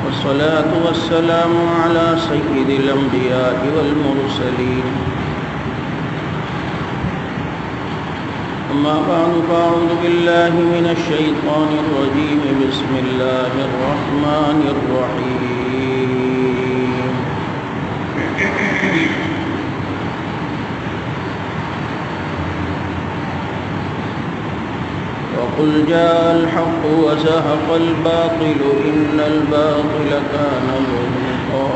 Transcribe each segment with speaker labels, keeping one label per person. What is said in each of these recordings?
Speaker 1: والصلاة والسلام على سيد الأنبياء والمرسلين. أما بعد فأعوذ بالله من الشيطان الرجيم. بسم الله الرحمن الرحيم. وقل جاء الحق وزهق الباطل إن الباطل كان زهوقا.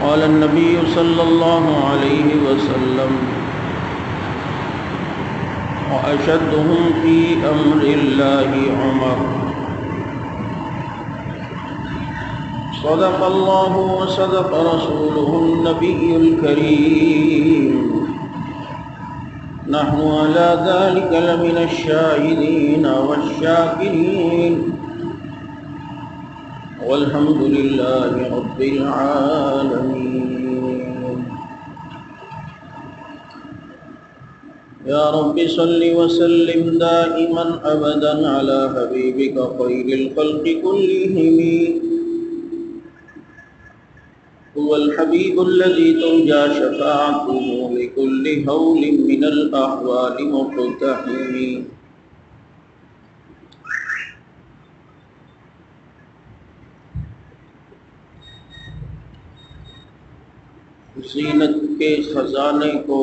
Speaker 1: قال النبي صلى الله عليه وسلم: وأشدهم في أمر الله عمر. صدق الله وصدق رسوله النبي الكريم. نحن على ذلك لمن الشاهدين والشاكرين والحمد لله رب العالمين. يا رب صل وسلم دائما أبدا على حبيبك خير الخلق كلهم. هو الحبيب الذي ترجى شفاعته لكل هول من الأحوال مقتحم. زینت کے خزانے کو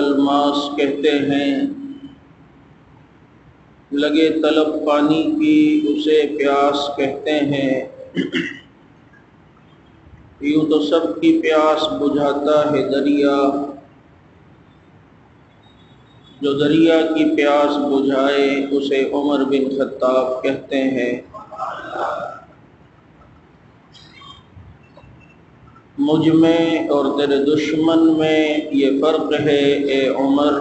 Speaker 1: الماس کہتے ہیں. لگے طلب پانی کی اسے پیاس کہتے ہیں. یوں تو سب کی پیاس بجھاتا ہے دریا، جو دریا کی پیاس بجھائے اسے عمر بن خطاب کہتے ہیں. مجھ میں اور تیرے دشمن میں یہ فرق ہے اے عمر،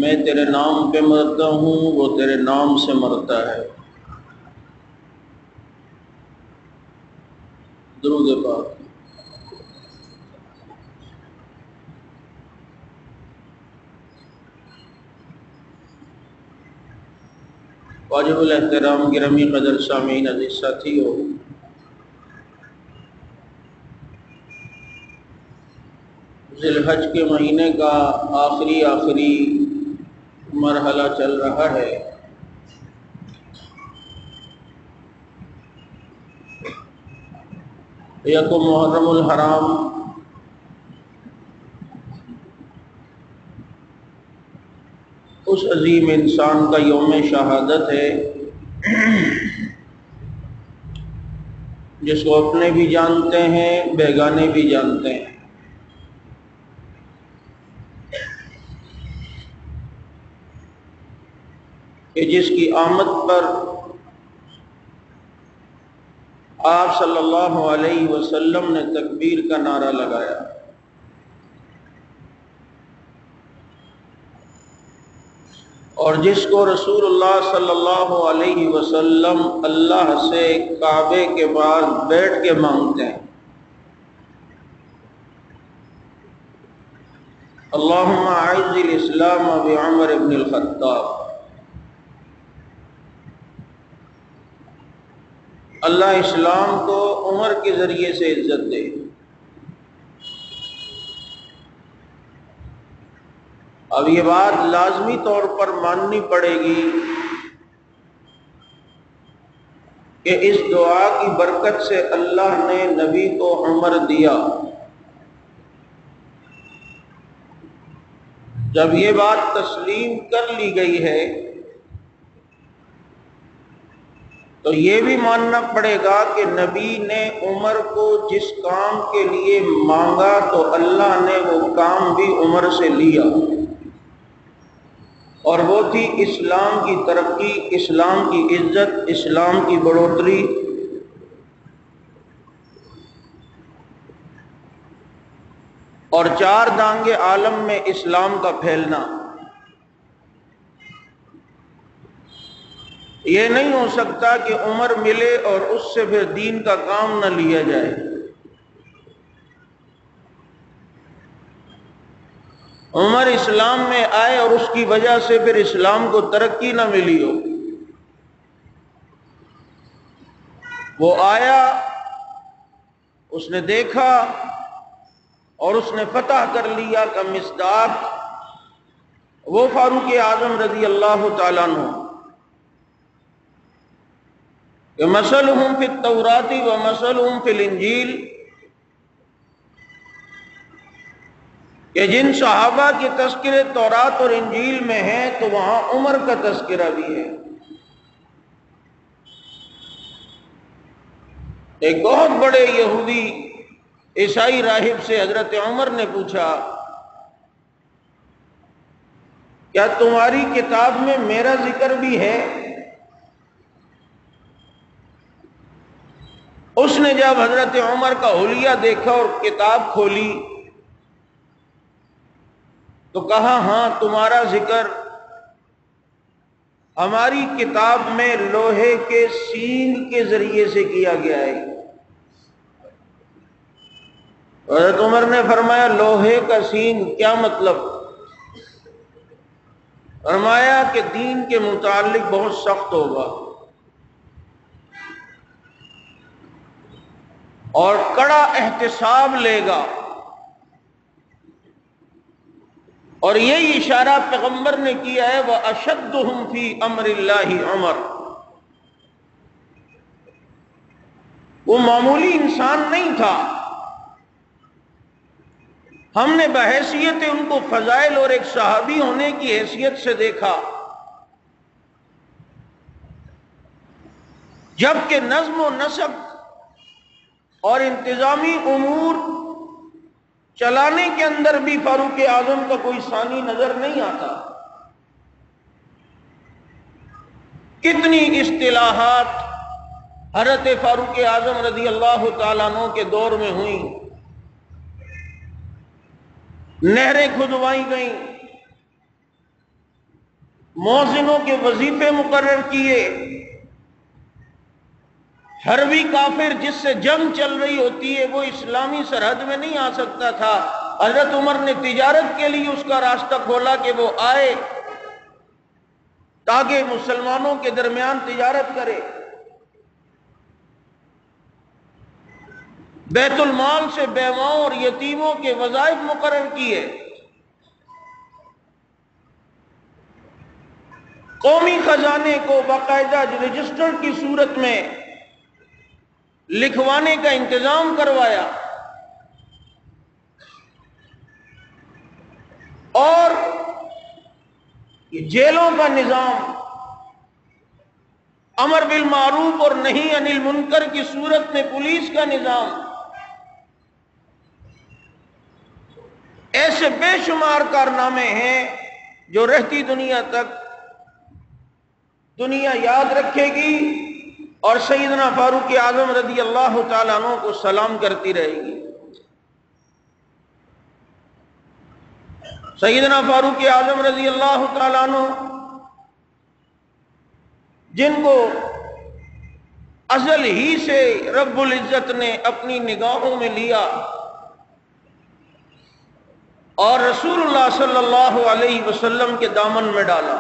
Speaker 1: میں تیرے نام پہ مرتا ہوں، وہ تیرے نام سے مرتا ہے. درود پاک. واجب الاحترام گرامی قدر سامعین عزیز ساتھیو، ذی الحج کے مہینے کا آخری مرحلہ چل رہا ہے. یکم محرم الحرام اس عظیم انسان کا یوم شہادت ہے جس کو اپنے بھی جانتے ہیں، بیگانے بھی جانتے ہیں. کہ جس کی آمد پر آپ صلی اللہ علیہ وسلم نے تکبیر کا نعرہ لگایا. اور جس کو رسول اللہ صلی اللہ علیہ وسلم اللہ سے کعبے کے پاس بیٹھ کے مانگتے ہیں: اللہم اعز الاسلام بعمر بن الخطاب. اللہ اسلام کو عمر کے ذریعے سے عزت دے. اب یہ بات لازمی طور پر ماننی پڑے گی کہ اس دعا کی برکت سے اللہ نے نبی کو عمر دیا. جب یہ بات تسلیم کر لی گئی ہے تو یہ بھی ماننا پڑے گا کہ نبی نے عمر کو جس کام کے لیے مانگا تو اللہ نے وہ کام بھی عمر سے لیا، اور وہ تھی اسلام کی ترقی، اسلام کی عزت، اسلام کی بڑھوتری. اور چار دانگے عالم میں اسلام کا پھیلنا. یہ نہیں ہو سکتا کہ عمر ملے اور اس سے پھر دین کا کام نہ لیا جائے. عمر اسلام میں آئے اور اس کی وجہ سے پھر اسلام کو ترقی نہ ملی ہو۔ وہ آیا، اس نے دیکھا اور اس نے فتح کر لیا کہ مصداق وہ فاروق اعظم رضی اللہ تعالیٰ عنہ کہ مثلہم فی التوراۃ و مثلہم فی الانجیل، کہ جن صحابہ کے تذکرے تورات اور انجیل میں ہیں تو وہاں عمر کا تذکرہ بھی ہے۔ ایک بہت بڑے یہودی عیسائی راہب سے حضرت عمر نے پوچھا کیا تمہاری کتاب میں میرا ذکر بھی ہے؟ اس نے جب حضرت عمر کا حلیہ دیکھا اور کتاب کھولی تو کہا ہاں تمہارا ذکر ہماری کتاب میں لوہے کے سینگ کے ذریعے سے کیا گیا ہے۔ حضرت عمر نے فرمایا لوہے کا سینگ کیا مطلب؟ فرمایا کہ دین کے متعلق بہت سخت ہوگا اور کڑا احتساب لے گا، اور یہی اشارہ پیغمبر نے کیا ہے وَأَشَدُّهُمْ فِي أَمْرِ اللَّهِ عمر۔ وہ معمولی انسان نہیں تھا، ہم نے بحیثیت ان کو فضائل اور ایک صحابی ہونے کی حیثیت سے دیکھا، جبکہ نظم و نسق اور انتظامی امور چلانے کے اندر بھی فاروق اعظم کا کوئی ثانی نظر نہیں آتا۔ کتنی اصطلاحات حضرت فاروق اعظم رضی اللہ تعالیٰ عنہ کے دور میں ہوئیں، نہریں کھدوائی گئیں، مؤذنوں کے وظیفے مقرر کیے، حربی کافر جس سے جنگ چل رہی ہوتی ہے وہ اسلامی سرحد میں نہیں آ سکتا تھا، حضرت عمر نے تجارت کے لیے اس کا راستہ کھولا کہ وہ آئے تاکہ مسلمانوں کے درمیان تجارت کرے، بیت المال سے بیواؤں اور یتیموں کے وظائف مقرر کیے، قومی خزانے کو باقاعدہ رجسٹر کی صورت میں لکھوانے کا انتظام کروایا، اور یہ جیلوں کا نظام، امر بالمعروف اور نہی عن المنکر کی صورت میں پولیس کا نظام، ایسے بے شمار کارنامے ہیں جو رہتی دنیا تک دنیا یاد رکھے گی اور سیدنا فاروق اعظم رضی اللہ تعالیٰ عنہ کو سلام کرتی رہے گی۔ سیدنا فاروق اعظم رضی اللہ تعالیٰ عنہ جن کو ازل ہی سے رب العزت نے اپنی نگاہوں میں لیا اور رسول اللہ صلی اللہ علیہ وسلم کے دامن میں ڈالا،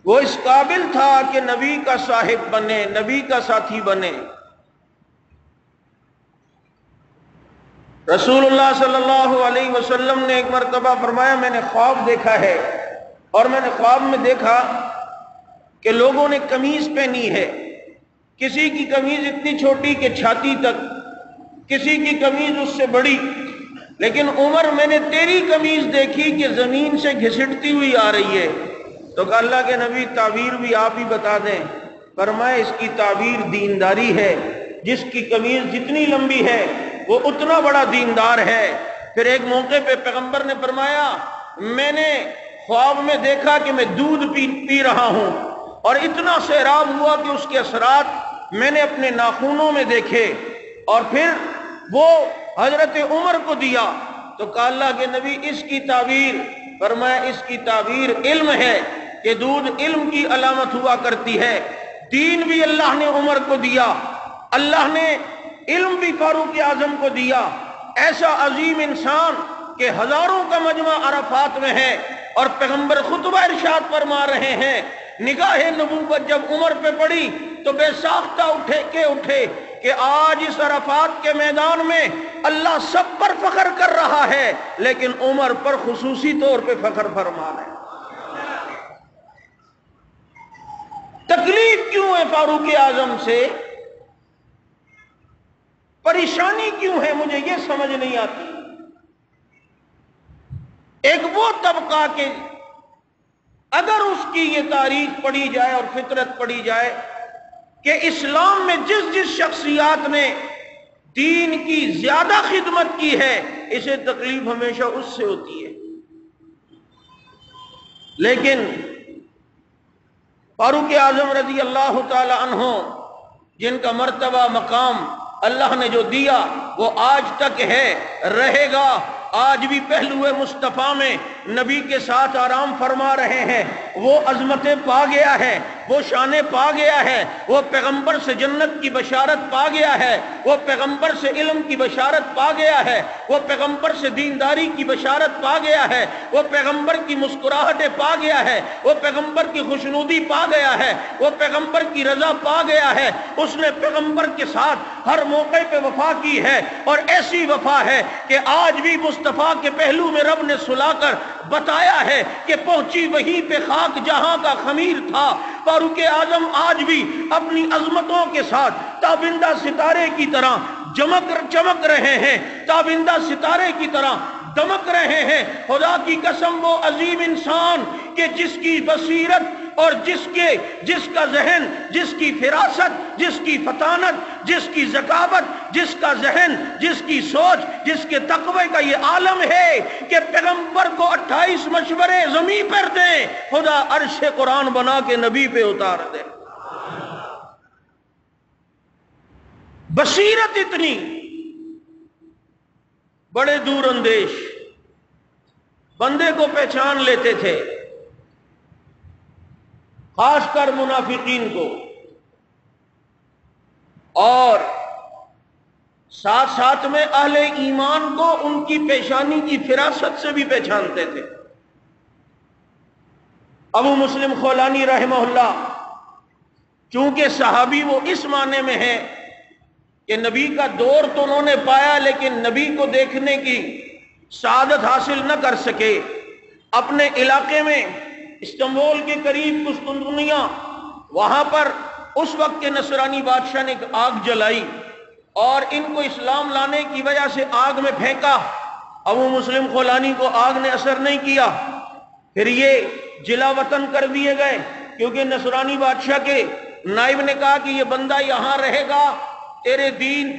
Speaker 1: وہ اس قابل تھا کہ نبی کا صاحب بنے، نبی کا ساتھی بنے۔ رسول اللہ صلی اللہ علیہ وسلم نے ایک مرتبہ فرمایا میں نے خواب دیکھا ہے، اور میں نے خواب میں دیکھا کہ لوگوں نے قمیض پہنی ہے، کسی کی قمیض اتنی چھوٹی کہ چھاتی تک، کسی کی قمیض اس سے بڑی، لیکن عمر میں نے تیری قمیض دیکھی کہ زمین سے گھسٹتی ہوئی آ رہی ہے۔ تو کہ اللہ کے نبی تعبیر بھی آپ ہی بتا دیں۔ فرمایا اس کی تعبیر دینداری ہے، جس کی قمیض جتنی لمبی ہے وہ اتنا بڑا دیندار ہے۔ پھر ایک موقع پہ پیغمبر نے فرمایا میں نے خواب میں دیکھا کہ میں دودھ پی رہا ہوں، اور اتنا سیراب ہوا کہ اس کے اثرات میں نے اپنے ناخنوں میں دیکھے، اور پھر وہ حضرت عمر کو دیا۔ تو کہا اللہ کے نبی اس کی تعبیر، فرمایا اس کی تعبیر علم ہے کہ دودھ علم کی علامت ہوا کرتی ہے۔ دین بھی اللہ نے عمر کو دیا، اللہ نے علم بھی فاروق اعظم کو دیا۔ ایسا عظیم انسان کہ ہزاروں کا مجمع عرفات میں ہے اور پیغمبر خطبہ ارشاد فرما رہے ہیں، نگاہ نبوت جب عمر پہ پڑی تو بے ساختہ اٹھے کہ آج اس عرفات کے میدان میں اللہ سب پر فخر کر رہا ہے لیکن عمر پر خصوصی طور پہ فخر فرما رہے ہیں۔ تکلیف کیوں ہے فاروق اعظم سے؟ پریشانی کیوں ہے؟ مجھے یہ سمجھ نہیں آتی۔ ایک وہ طبقہ کہ اگر اس کی یہ تاریخ پڑھی جائے اور فطرت پڑھی جائے کہ اسلام میں جس جس شخصیات نے دین کی زیادہ خدمت کی ہے، اسے تکلیف ہمیشہ اس سے ہوتی ہے۔ لیکن فاروق اعظم رضی اللہ تعالی عنہ، جن کا مرتبہ مقام اللہ نے جو دیا وہ آج تک ہے، رہے گا، آج بھی پہلو مصطفیٰ میں نبی کے ساتھ آرام فرما رہے ہیں، وہ عظمتیں پا گیا ہے، وہ شانیں پا گیا ہے، وہ پیغمبر سے جنت کی بشارت پا گیا ہے، وہ پیغمبر سے علم کی بشارت پا گیا ہے، وہ پیغمبر سے دینداری کی بشارت پا گیا ہے، وہ پیغمبر کی مسکراہٹیں پا گیا ہے، وہ پیغمبر کی خوشنودی پا گیا ہے، وہ پیغمبر کی رضا پا گیا ہے۔ اس نے پیغمبر کے ساتھ ہر موقع پہ وفا کی ہے، اور ایسی وفا ہے کہ آج بھی مصطفیٰ کے پہلو میں رب نے سلا کر بتایا ہے کہ پہنچی وہیں پہ خاک جہاں کا خمیر تھا۔ فاروق اعظم آج بھی اپنی عظمتوں کے ساتھ تابندہ ستارے کی طرح چمک رہے ہیں، تابندہ ستارے کی طرح دمک رہے ہیں۔ خدا کی قسم، وہ عظیم انسان کہ جس کی بصیرت اور جس کا ذہن، جس کی فراست، جس کی فطانت، جس کی ذکاوت، جس کا ذہن، جس کی سوچ، جس کے تقوی کا یہ عالم ہے کہ پیغمبر کو 28 مشورے زمین پر دیں، خدا عرش قرآن بنا کے نبی پہ اتار دے۔ بصیرت اتنی، بڑے دور اندیش، بندے کو پہچان لیتے تھے، خاص کر منافقین کو، اور ساتھ ساتھ میں اہل ایمان کو ان کی پیشانی کی فراست سے بھی پہچانتے تھے۔ ابو مسلم خولانی رحمہ اللہ چونکہ صحابی وہ اس معنی میں ہے کہ نبی کا دور تو انہوں نے پایا لیکن نبی کو دیکھنے کی سعادت حاصل نہ کر سکے، اپنے علاقے میں استنبول کے قریب قسطنطنیہ، وہاں پر اس وقت کے نصرانی بادشاہ نے ایک آگ جلائی اور ان کو اسلام لانے کی وجہ سے آگ میں پھینکا۔ ابو مسلم خولانی کو آگ نے اثر نہیں کیا، پھر یہ جلا وطن کر دیے گئے کیونکہ نصرانی بادشاہ کے نائب نے کہا کہ یہ بندہ یہاں رہے گا، تیرے دین،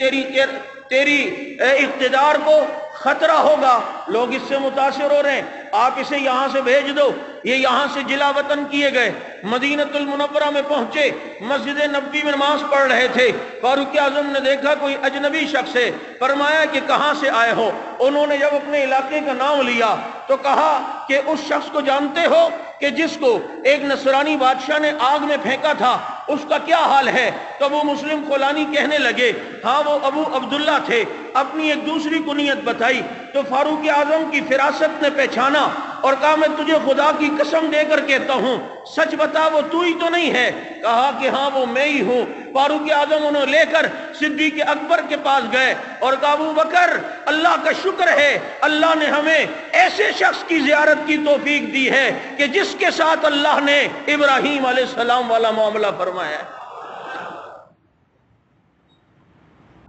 Speaker 1: تیری اقتدار کو خطرہ ہوگا، لوگ اس سے متاثر ہو رہے ہیں، آپ اسے یہاں سے بھیج دو۔ یہ یہاں سے جلا وطن کیے گئے، مدینۃ المنورہ میں پہنچے، مسجد نبوی میں نماز پڑھ رہے تھے۔ فاروق اعظم نے دیکھا کوئی اجنبی شخص ہے، فرمایا کہ کہاں سے آئے ہو؟ انہوں نے جب اپنے علاقے کا نام لیا تو کہا کہ اس شخص کو جانتے ہو کہ جس کو ایک نصرانی بادشاہ نے آگ میں پھینکا تھا، اس کا کیا حال ہے؟ تو ابو مسلم خولانی کہنے لگے ہاں وہ ابو عبداللہ تھے، اپنی ایک دوسری کنیت بتائی تو فاروق اعظم کی فراست نے پہچانا اور کہا میں تجھے خدا کی قسم دے کر کہتا ہوں، سچ بتا وہ تو ہی تو نہیں ہے؟ کہا کہ ہاں وہ میں ہی ہوں۔ فاروق اعظم انہوں لے کر صدیق اکبر کے پاس گئے اور کہا ابو بکر، اللہ کا شکر ہے اللہ نے ہمیں ایسے شخص کی زیارت کی توفیق دی ہے کہ جس کے ساتھ اللہ نے ابراہیم علیہ السلام والا معاملہ فرمایا ہے۔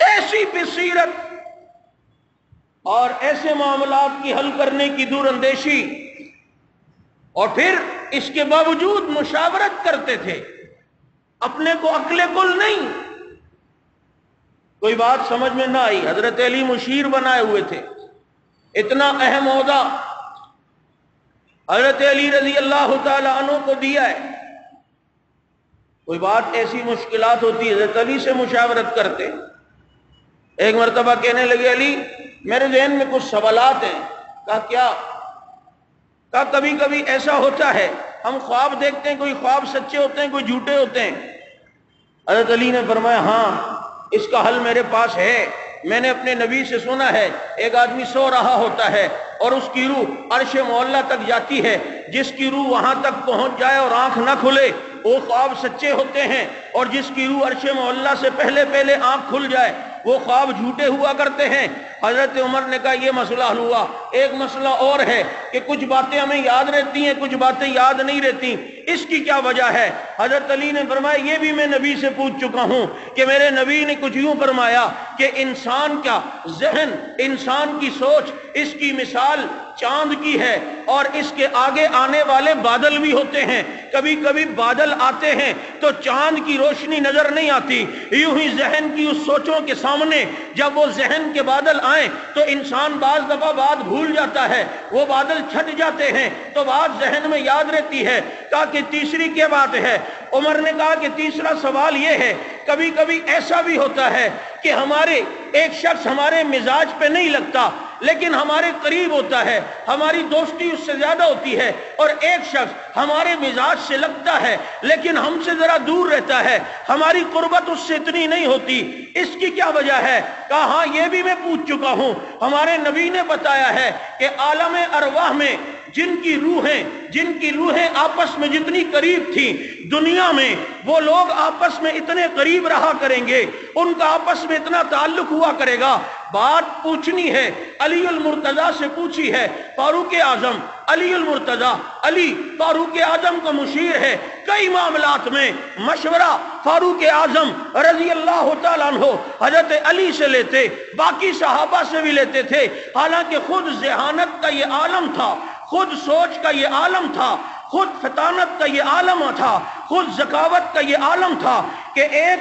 Speaker 1: ایسی بصیرت اور ایسے معاملات کی حل کرنے کی دور اندیشی، اور پھر اس کے باوجود مشاورت کرتے تھے، اپنے کو عقل کل نہیں۔ کوئی بات سمجھ میں نہ آئی، حضرت علی مشیر بنائے ہوئے تھے، اتنا اہم عہدہ حضرت علی رضی اللہ تعالی عنہ کو دیا ہے، کوئی بات ایسی مشکلات ہوتی ہے حضرت علی سے مشاورت کرتے۔ ایک مرتبہ کہنے لگے علی میرے ذہن میں کچھ سوالات ہیں۔ کہا کیا؟ کہا کبھی کبھی ایسا ہوتا ہے ہم خواب دیکھتے ہیں، کوئی خواب سچے ہوتے ہیں کوئی جھوٹے ہوتے ہیں۔ حضرت علی نے فرمایا ہاں اس کا حل میرے پاس ہے، میں نے اپنے نبی سے سنا ہے ایک آدمی سو رہا ہوتا ہے اور اس کی روح عرش معلیٰ تک جاتی ہے، جس کی روح وہاں تک پہنچ جائے اور آنکھ نہ کھلے وہ خواب سچے ہوتے ہیں، اور جس کی روح عرش معلیٰ سے پہلے آنکھ کھل جائے وہ خواب جھوٹے ہوا کرتے ہیں۔ حضرت عمر نے کہا یہ مسئلہ حل ہوا۔ ایک مسئلہ اور ہے کہ کچھ باتیں ہمیں یاد رہتی ہیں، کچھ باتیں یاد نہیں رہتی، اس کی کیا وجہ ہے؟ حضرت علی نے فرمایا یہ بھی میں نبی سے پوچھ چکا ہوں کہ میرے نبی نے کچھ یوں فرمایا کہ انسان کا ذہن، انسان کی سوچ، اس کی مثال چاند کی ہے، اور اس کے آگے آنے والے بادل بھی ہوتے ہیں۔ کبھی کبھی بادل آتے ہیں تو چاند کی روشنی نظر نہیں آتی، یوں ہی ذہن کی اس سوچوں کے سامنے جب وہ ذہن کے بادل آئیں تو انسان بعض دفعہ بات بھول جاتا ہے، وہ بادل چھٹ جاتے ہیں تو بات ذہن میں یاد رہتی ہے۔ کہا کہ تیسری کیا بات ہے؟ عمر نے کہا کہ تیسرا سوال یہ ہے کبھی کبھی ایسا بھی ہوتا ہے کہ ہمارے ایک شخص ہمارے مزاج پہ نہیں لگتا لیکن ہمارے قریب ہوتا ہے، ہماری دوستی اس سے زیادہ ہوتی ہے، اور ایک شخص ہمارے مزاج سے لگتا ہے لیکن ہم سے ذرا دور رہتا ہے، ہماری قربت اس سے اتنی نہیں ہوتی، اس کی کیا وجہ ہے؟ کہا ہاں یہ بھی میں پوچھ چکا ہوں، ہمارے نبی نے بتایا ہے کہ عالم ارواح میں جن کی روحیں آپس میں جتنی قریب تھیں دنیا میں وہ لوگ آپس میں اتنے قریب رہا کریں گے، ان کا آپس میں اتنا تعلق ہوا کرے گا۔ بات پوچھنی ہے علی المرتضیٰ سے پوچھی ہے، فاروق اعظم علی المرتضیٰ، علی فاروق اعظم کا مشیر ہے، کئی معاملات میں مشورہ فاروق اعظم رضی اللہ تعالیٰ عنہ حضرت علی سے لیتے، باقی صحابہ سے بھی لیتے تھے، حالانکہ خود ذہانت کا یہ عالم تھا، خود سوچ کا یہ عالم تھا، خود فطانت کا یہ عالم تھا، خود ذکاوت کا یہ عالم تھا کہ ایک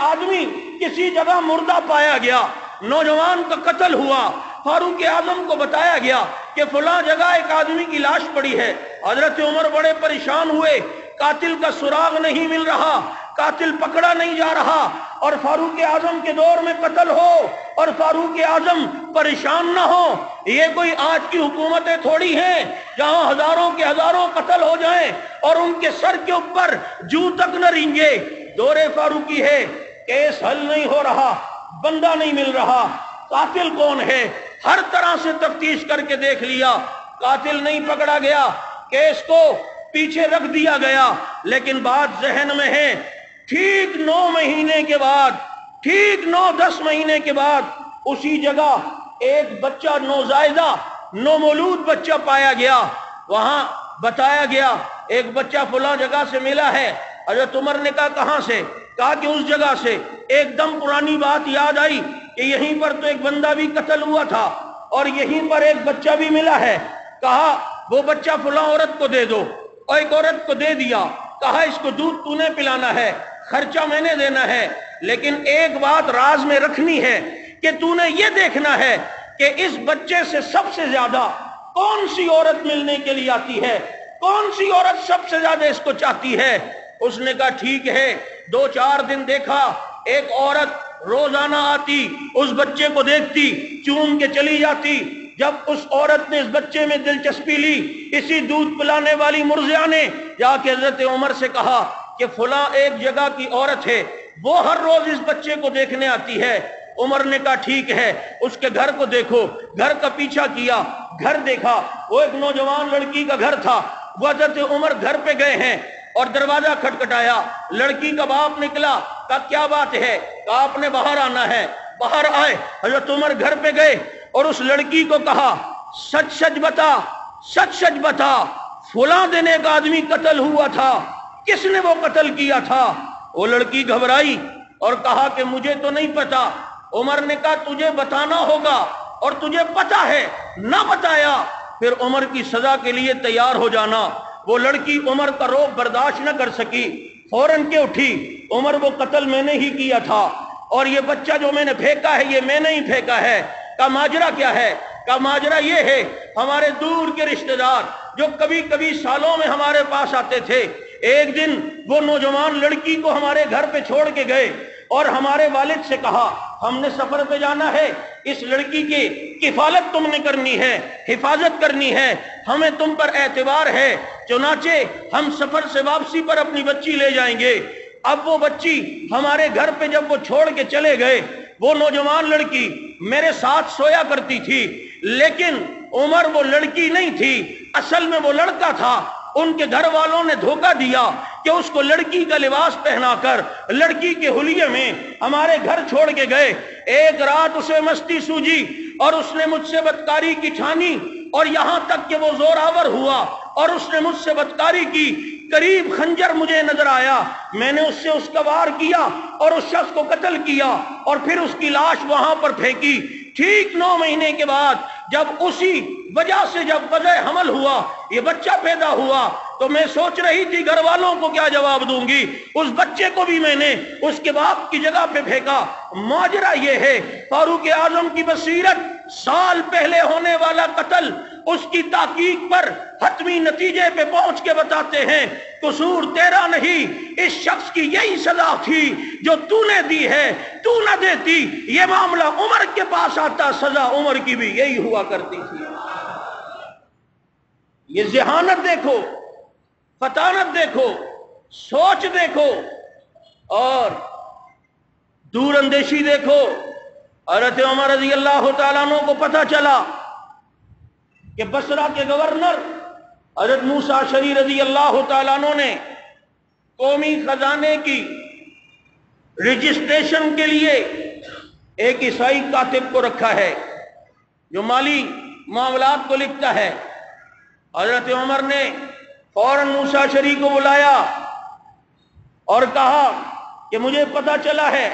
Speaker 1: آدمی کسی جگہ مردہ پایا گیا، نوجوان کا قتل ہوا، فاروق اعظم کو بتایا گیا کہ فلاں جگہ ایک آدمی کی لاش پڑی ہے۔ حضرت عمر بڑے پریشان ہوئے، قاتل کا سراغ نہیں مل رہا، قاتل پکڑا نہیں جا رہا، اور فاروق اعظم کے دور میں قتل ہو اور فاروق اعظم پریشان نہ ہو، یہ کوئی آج کی حکومتیں تھوڑی ہیں جہاں ہزاروں کے ہزاروں قتل ہو جائیں اور ان کے سر کے اوپر جو تک نہ رینگے۔ دور فاروقی ہے، کیس حل نہیں ہو رہا، بندہ نہیں مل رہا، قاتل کون ہے؟ ہر طرح سے تفتیش کر کے دیکھ لیا، قاتل نہیں پکڑا گیا، کیس کو پیچھے رکھ دیا گیا، لیکن بات ذہن میں ہے ٹھیک 9 مہینے کے بعد، ٹھیک 9-10 مہینے کے بعد اسی جگہ ایک بچہ نوزائیدہ نومولود بچہ پایا گیا، وہاں بتایا گیا ایک بچہ فلاں جگہ سے ملا ہے۔ حضرت عمر نے کہا کہاں سے؟ کہا کہ اس جگہ سے۔ ایک دم پرانی بات یاد آئی کہ یہیں پر تو ایک بندہ بھی قتل ہوا تھا اور یہیں پر ایک بچہ بھی ملا ہے۔ کہا وہ بچہ فلاں عورت کو دے دو، اور ایک عورت کو دے دیا، کہا اس کو دودھ تو نے پلانا ہے، خرچہ میں نے دینا ہے، لیکن ایک بات راز میں رکھنی ہے کہ تو نے یہ دیکھنا ہے کہ اس بچے سے سب سے زیادہ کون سی عورت ملنے کے لیے آتی ہے، کون سی عورت سب سے زیادہ اس کو چاہتی ہے۔ اس نے کہا ٹھیک ہے۔ 2-4 دن دیکھا، ایک عورت روزانہ آتی، اس بچے کو دیکھتی، چوم کے چلی جاتی۔ جب اس عورت نے اس بچے میں دلچسپی لی، اسی دودھ پلانے والی مرضعہ نے جا کے حضرت عمر سے کہا کہ فلاں ایک جگہ کی عورت ہے، وہ ہر روز اس بچے کو دیکھنے آتی ہے۔ عمر نے کہا ٹھیک ہے، اس کے گھر کو دیکھو۔ گھر کا پیچھا کیا، گھر دیکھا، وہ ایک نوجوان لڑکی کا گھر تھا۔ وہ حضرت عمر گھر پہ گئے ہیں اور دروازہ کھٹکھٹایا، لڑکی کا باپ نکلا، کہا کیا بات ہے؟ کہا آپ نے باہر آنا ہے۔ باہر آئے، حضرت عمر گھر پہ گئے اور اس لڑکی کو کہا سچ سچ بتا، سچ سچ بتا، فلاں دن ایک آدمی قتل ہوا تھا، کس نے وہ قتل کیا تھا؟ وہ لڑکی گھبرائی اور کہا کہ مجھے تو نہیں پتا۔ عمر نے کہا تجھے بتانا ہوگا اور تجھے پتا ہے، نہ بتایا پھر عمر کی سزا کے لیے تیار ہو جانا۔ وہ لڑکی عمر کا روب برداشت نہ کر سکی، فوراً کے اٹھی، عمر وہ قتل میں نے ہی کیا تھا اور یہ بچہ جو میں نے پھینکا ہے یہ میں نے ہی پھینکا ہے۔ کہا ماجرا کیا ہے؟ کہا ماجرا یہ ہے، ہمارے دور کے رشتہ دار جو کبھی کبھی سالوں میں ہمارے پاس آتے تھے، ایک دن وہ نوجوان لڑکی کو ہمارے گھر پہ چھوڑ کے گئے اور ہمارے والد سے کہا ہم نے سفر پہ جانا ہے، اس لڑکی کی کفالت تم نے کرنی ہے، حفاظت کرنی ہے، ہمیں تم پر اعتبار ہے، چنانچہ ہم سفر سے واپسی پر اپنی بچی لے جائیں گے۔ اب وہ بچی ہمارے گھر پہ جب وہ چھوڑ کے چلے گئے وہ نوجوان لڑکی میرے ساتھ سویا کرتی تھی، لیکن عمر وہ لڑکی نہیں تھی، اصل میں وہ لڑکا تھا۔ ان کے گھر والوں نے دھوکہ دیا کہ اس کو لڑکی کا لباس پہنا کر لڑکی کے حلیے میں ہمارے گھر چھوڑ کے گئے۔ ایک رات اسے مستی سوجی اور اس نے مجھ سے بدکاری کی ٹھانی، اور یہاں تک کہ وہ زوراور ہوا اور اس نے مجھ سے بدکاری کی، قریب خنجر مجھے نظر آیا، میں نے اس سے اس کا وار کیا اور اس شخص کو قتل کیا اور پھر اس کی لاش وہاں پر پھینکی۔ ٹھیک 9 مہینے کے بعد جب اسی وجہ سے جب وضع حمل ہوا، یہ بچہ پیدا ہوا، تو میں سوچ رہی تھی گھر والوں کو کیا جواب دوں گی۔ اس بچے کو بھی میں نے اس کے باپ کی جگہ پہ پھینکا۔ ماجرا یہ ہے، فاروق اعظم کی بصیرت سال پہلے ہونے والا قتل اس کی تحقیق پر حتمی نتیجے پہ پہنچ کے بتاتے ہیں قصور تیرا نہیں، اس شخص کی یہی سزا تھی جو تو نے دی ہے، تو نہ دیتی یہ معاملہ عمر کے پاس آتا، سزا عمر کی بھی یہی ہوا کرتی تھی۔ یہ ذہانت دیکھو، فطانت دیکھو، سوچ دیکھو اور دور اندیشی دیکھو۔ حضرت عمر رضی اللہ تعالیٰ عنہ کو پتہ چلا کہ بصرہ کے گورنر حضرت موسیٰ اشعری رضی اللہ تعالیٰ عنہ نے قومی خزانے کی رجسٹریشن کے لیے ایک عیسائی کاتب کو رکھا ہے جو مالی معاملات کو لکھتا ہے۔ حضرت عمر نے فوراً موسیٰ اشعری کو بلایا اور کہا کہ مجھے پتہ چلا ہے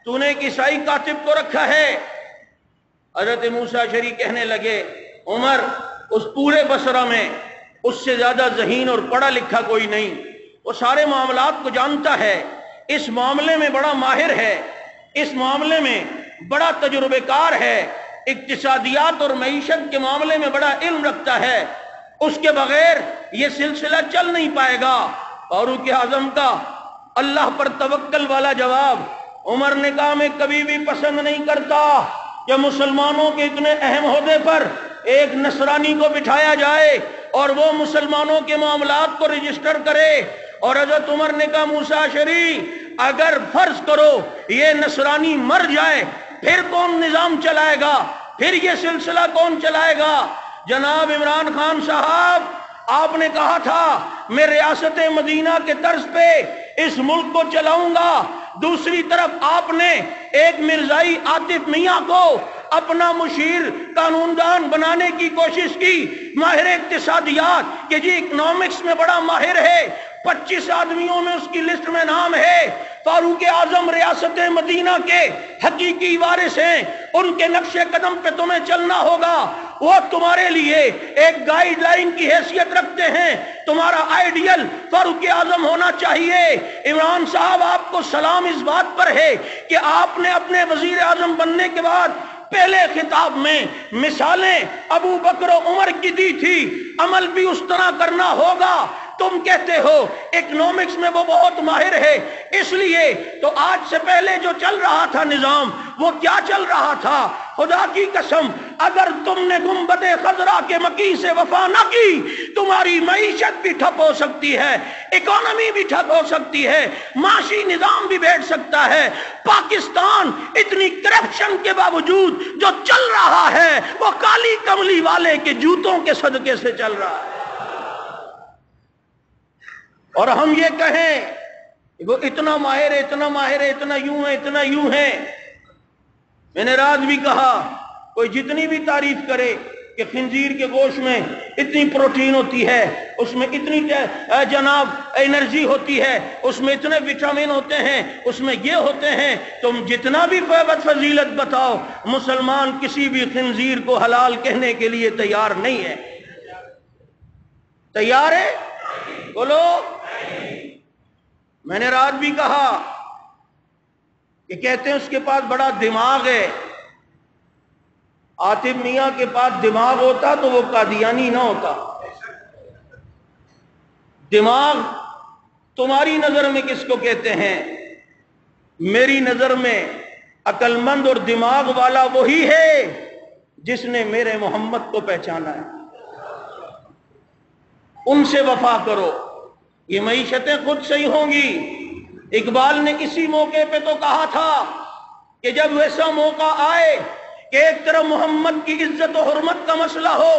Speaker 1: تو نے ایک عیسائی کاتب کو رکھا ہے۔ حضرت موسیٰ اشعری کہنے لگے عمر، اس پورے بصرہ میں اس سے زیادہ ذہین اور پڑھا لکھا کوئی نہیں، وہ سارے معاملات کو جانتا ہے، اس معاملے میں بڑا ماہر ہے، اس معاملے میں بڑا تجربہ کار ہے، اقتصادیات اور معیشت کے معاملے میں بڑا علم رکھتا ہے، اس کے بغیر یہ سلسلہ چل نہیں پائے گا۔ فاروق اعظم کا اللہ پر توکل والا جواب۔ عمر نے کہا میں کبھی بھی پسند نہیں کرتا کہ مسلمانوں کے اتنے اہم عہدے پر ایک نصرانی کو بٹھایا جائے اور وہ مسلمانوں کے معاملات کو رجسٹر کرے۔ اور حضرت عمر نے کہا موسیٰ اشعری، اگر فرض کرو یہ نصرانی مر جائے پھر کون نظام چلائے گا، پھر یہ سلسلہ کون چلائے گا؟ جناب عمران خان صاحب، آپ نے کہا تھا میں ریاست مدینہ کے طرز پہ اس ملک کو چلاؤں گا، دوسری طرف آپ نے ایک مرزائی عاطف میاں کو اپنا مشیر قانوندان بنانے کی کوشش کی، ماہر اقتصادیات کہ جی اکنامکس میں بڑا ماہر ہے، 25 آدمیوں میں اس کی لسٹ میں نام ہے۔ فاروق اعظم ریاست مدینہ کے حقیقی وارث ہیں، ان کے نقش قدم پہ تمہیں چلنا ہوگا، وہ تمہارے لیے ایک گائیڈ لائن کی حیثیت رکھتے ہیں، تمہارا آئیڈیل فاروق اعظم ہونا چاہیے۔ عمران صاحب آپ کو سلام اس بات پر ہے کہ آپ نے اپنے وزیر اعظم بننے کے بعد پہلے خطاب میں مثالیں ابو بکر و عمر کی دی تھی، عمل بھی اس طرح کرنا ہوگا۔ تم کہتے ہو اکنامکس میں وہ بہت ماہر ہے، اس لیے تو آج سے پہلے جو چل رہا تھا نظام وہ کیا چل رہا تھا؟ خدا کی قسم اگر تم نے گنبد خضرا کے مکی سے وفا نہ کی، تمہاری معیشت بھی ٹھپ ہو سکتی ہے، اکانومی بھی ٹھپ ہو سکتی ہے، معاشی نظام بھی بیٹھ سکتا ہے۔ پاکستان اتنی کرپشن کے باوجود جو چل رہا ہے وہ کالی کملی والے کے جوتوں کے صدقے سے چل رہا ہے۔ اور ہم یہ کہیں وہ اتنا ماہر ہے، اتنا ماہر ہے، اتنا یوں ہے، اتنا یوں ہے۔ میں نے رات بھی کہا کوئی جتنی بھی تعریف کرے کہ خنزیر کے گوشت میں اتنی پروٹین ہوتی ہے، اس میں اتنی جناب انرجی ہوتی ہے، اس میں اتنے وٹامن ہوتے ہیں، اس میں یہ ہوتے ہیں، تم جتنا بھی فضیلت بتاؤ، مسلمان کسی بھی خنزیر کو حلال کہنے کے لیے تیار نہیں ہے۔ تیار ہے؟ بولو۔ میں نے رات بھی کہا کہ کہتے ہیں اس کے پاس بڑا دماغ ہے، عاطف میاں کے پاس دماغ ہوتا تو وہ قادیانی نہ ہوتا۔ دماغ تمہاری نظر میں کس کو کہتے ہیں؟ میری نظر میں عقل مند اور دماغ والا وہی ہے جس نے میرے محمد کو پہچانا ہے۔ ان سے وفا کرو، یہ معیشتیں خود صحیح ہوں گی۔ اقبال نے اسی موقع پہ تو کہا تھا کہ جب ویسا موقع آئے کہ ایک طرف محمد کی عزت و حرمت کا مسئلہ ہو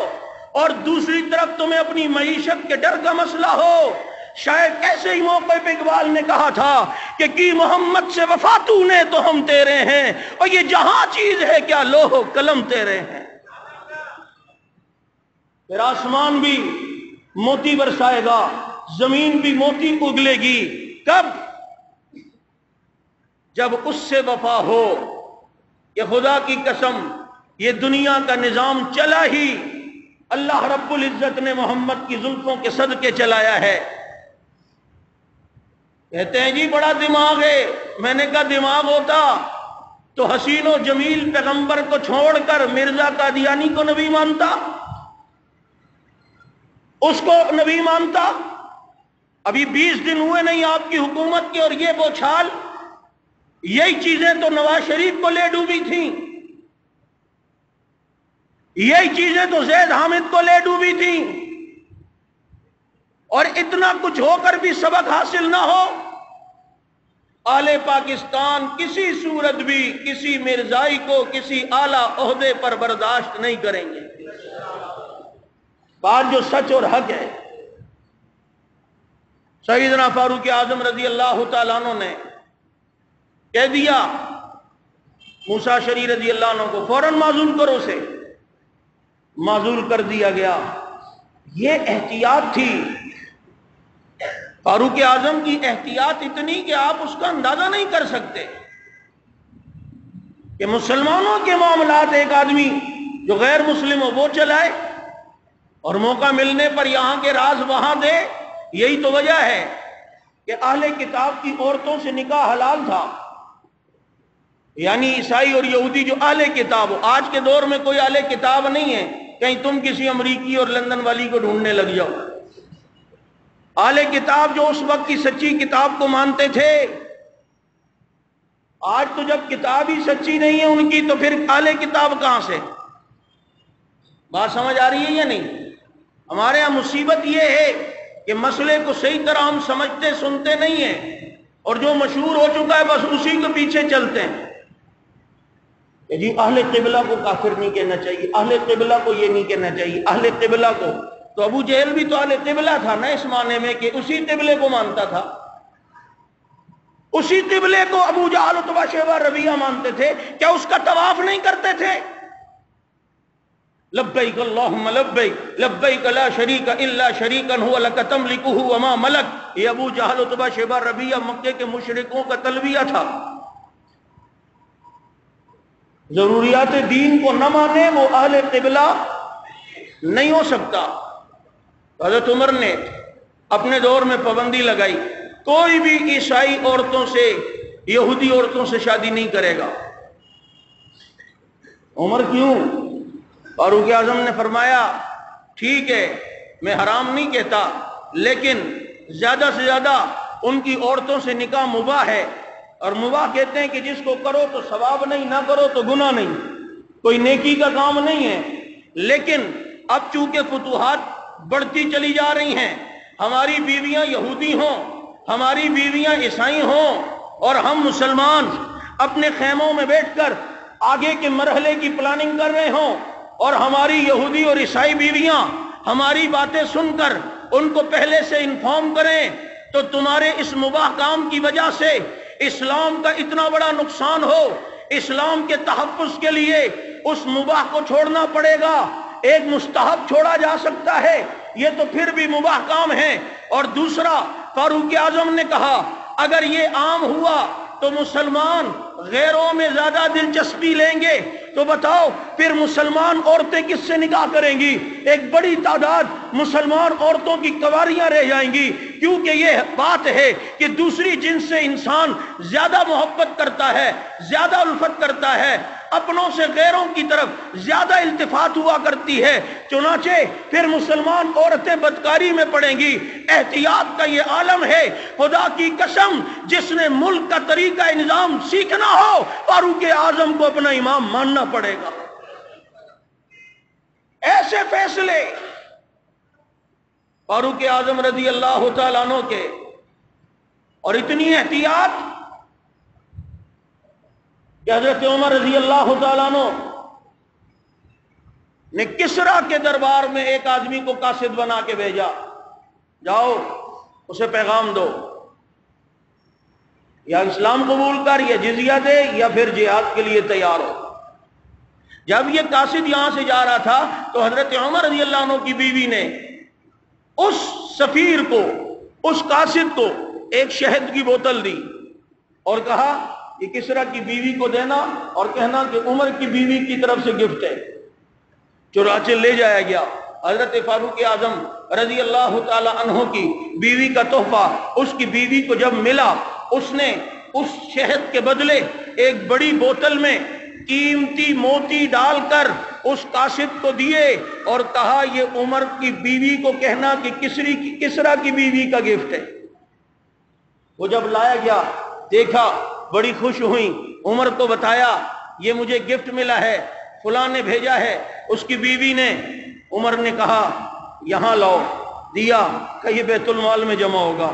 Speaker 1: اور دوسری طرف تمہیں اپنی معیشت کے ڈر کا مسئلہ ہو، شاید ایسے ہی موقع پہ اقبال نے کہا تھا کہ کی محمد سے وفا تو نے تو ہم تیرے ہیں، اور یہ جہاں چیز ہے کیا لوح و قلم تیرے ہیں۔ پھر آسمان بھی موتی برسائے گا، زمین بھی موتی اگلے گی، کب؟ جب اس سے وفا ہو۔ کہ خدا کی قسم یہ دنیا کا نظام چلا ہی اللہ رب العزت نے محمد کی زلفوں کے صدقے چلایا ہے۔ کہتے ہیں جی بڑا دماغ ہے، میں نے کہا دماغ ہوتا تو حسین و جمیل پیغمبر کو چھوڑ کر مرزا قادیانی کو نبی مانتا، اس کو نبی مانتا؟ ابھی 20 دن ہوئے نہیں آپ کی حکومت کے، اور یہ بوچھال، یہی چیزیں تو نواز شریف کو لے ڈوبی تھیں، یہی چیزیں تو زید حامد کو لے ڈوبی تھیں، اور اتنا کچھ ہو کر بھی سبق حاصل نہ ہو۔ اہل پاکستان کسی صورت بھی کسی مرزائی کو کسی اعلیٰ عہدے پر برداشت نہیں کریں گے۔ بات جو سچ اور حق ہے، سیدنا فاروق اعظم رضی اللہ تعالیٰ عنہ نے کہہ دیا موسیٰ شری رضی اللہ عنہ کو فوراً معزول کرو، سے معزول کر دیا گیا۔ یہ احتیاط تھی فاروق اعظم کی، احتیاط اتنی کہ آپ اس کا اندازہ نہیں کر سکتے کہ مسلمانوں کے معاملات ایک آدمی جو غیر مسلم ہو وہ چلائے، اور موقع ملنے پر یہاں کے راز وہاں دے۔ یہی تو وجہ ہے کہ اہل کتاب کی عورتوں سے نکاح حلال تھا، یعنی عیسائی اور یہودی جو اہل کتاب ہو۔ آج کے دور میں کوئی اہل کتاب نہیں ہے، کہیں تم کسی امریکی اور لندن والی کو ڈھونڈنے لگ جاؤ۔ اہل کتاب جو اس وقت کی سچی کتاب کو مانتے تھے، آج تو جب کتاب ہی سچی نہیں ہے ان کی تو پھر اہل کتاب کہاں سے؟ بات سمجھ آ رہی ہے یا نہیں؟ ہمارے ہاں مصیبت یہ ہے کہ مسئلے کو صحیح طرح ہم سمجھتے سنتے نہیں ہیں، اور جو مشہور ہو چکا ہے بس اسی کے پیچھے چلتے ہیں کہ جی اہل قبلہ کو کافر نہیں کہنا چاہیے، اہل قبلہ کو یہ نہیں کہنا چاہیے، اہل قبلہ کو۔ تو ابو جہل بھی تو اہل قبلہ تھا نا، اس معنی میں کہ اسی قبلے کو مانتا تھا، اسی قبلے کو ابو جہل عتبہ شیبہ ربیعہ مانتے تھے۔ کیا اس کا طواف نہیں کرتے تھے؟ لبیک اللہم لبیک لبیک لا شریک الا شریکا هو لک تملکہ وما ملک، یہ ابو جہل عتبہ شیبہ ربیعہ مکے کے مشرکوں کا تلبیہ تھا۔ ضروریات دین کو نہ مانے وہ اہل قبلہ نہیں ہو سکتا۔ حضرت عمر نے اپنے دور میں پابندی لگائی، کوئی بھی عیسائی عورتوں سے یہودی عورتوں سے شادی نہیں کرے گا۔ عمر کیوں؟ فاروق اعظم نے فرمایا ٹھیک ہے میں حرام نہیں کہتا، لیکن زیادہ سے زیادہ ان کی عورتوں سے نکاح مباح ہے، اور مباح کہتے ہیں کہ جس کو کرو تو ثواب نہیں، نہ کرو تو گناہ نہیں، کوئی نیکی کا کام نہیں ہے۔ لیکن اب چونکہ فتوحات بڑھتی چلی جا رہی ہیں، ہماری بیویاں یہودی ہوں، ہماری بیویاں عیسائی ہوں، اور ہم مسلمان اپنے خیموں میں بیٹھ کر آگے کے مرحلے کی پلاننگ کر رہے ہوں، اور ہماری یہودی اور عیسائی بیویاں ہماری باتیں سن کر ان کو پہلے سے انفارم کریں، تو تمہارے اس مباح کام کی وجہ سے اسلام کا اتنا بڑا نقصان ہو، اسلام کے تحفظ کے لیے اس مباح کو چھوڑنا پڑے گا۔ ایک مستحب چھوڑا جا سکتا ہے، یہ تو پھر بھی مباح کام ہے۔ اور دوسرا، فاروق اعظم نے کہا اگر یہ عام ہوا تو مسلمان غیروں میں زیادہ دلچسپی لیں گے، تو بتاؤ پھر مسلمان عورتیں کس سے نکاح کریں گی؟ ایک بڑی تعداد مسلمان عورتوں کی کنواریاں رہ جائیں گی، کیونکہ یہ بات ہے کہ دوسری جنس سے انسان زیادہ محبت کرتا ہے، زیادہ الفت کرتا ہے، اپنوں سے غیروں کی طرف زیادہ التفات ہوا کرتی ہے، چنانچہ پھر مسلمان عورتیں بدکاری میں پڑیں گی۔ احتیاط کا یہ عالم ہے، خدا کی قسم جس نے ملک کا طریقہ نظام سیکھنا ہو فاروق اعظم کو اپنا امام ماننا پڑے گا۔ ایسے فیصلے فاروق اعظم رضی اللہ تعالیٰ عنہ کے، اور اتنی احتیاط کہ حضرت عمر رضی اللہ تعالیٰ عنہ نے کسرا کے دربار میں ایک آدمی کو قاصد بنا کے بھیجا، جاؤ اسے پیغام دو، یا اسلام قبول کر، یا جزیہ دے، یا پھر جہاد کے لیے تیار ہو۔ جب یہ قاصد یہاں سے جا رہا تھا تو حضرت عمر رضی اللہ عنہ کی بیوی نے اس سفیر کو، اس قاصد کو ایک شہد کی بوتل دی اور کہا یہ کسرا کی بیوی کو دینا اور کہنا کہ عمر کی بیوی کی طرف سے گفٹ ہے۔ چنانچہ لے جایا گیا۔ حضرت فاروق اعظم رضی اللہ تعالی عنہ کی بیوی کا تحفہ اس کی بیوی کو جب ملا، اس نے اس شہد کے بدلے ایک بڑی بوتل میں قیمتی موتی ڈال کر اس قاصد کو دیے اور کہا یہ عمر کی بیوی کو کہنا کہ کسرا کی بیوی کا گفٹ ہے۔ وہ جب لایا گیا، دیکھا، بڑی خوش ہوئی، عمر کو بتایا یہ مجھے گفٹ ملا ہے، فلاں نے بھیجا ہے۔ اس کی بیوی نے، عمر نے کہا یہاں لاؤ، دیا، کہ یہ بیت المال میں جمع ہوگا،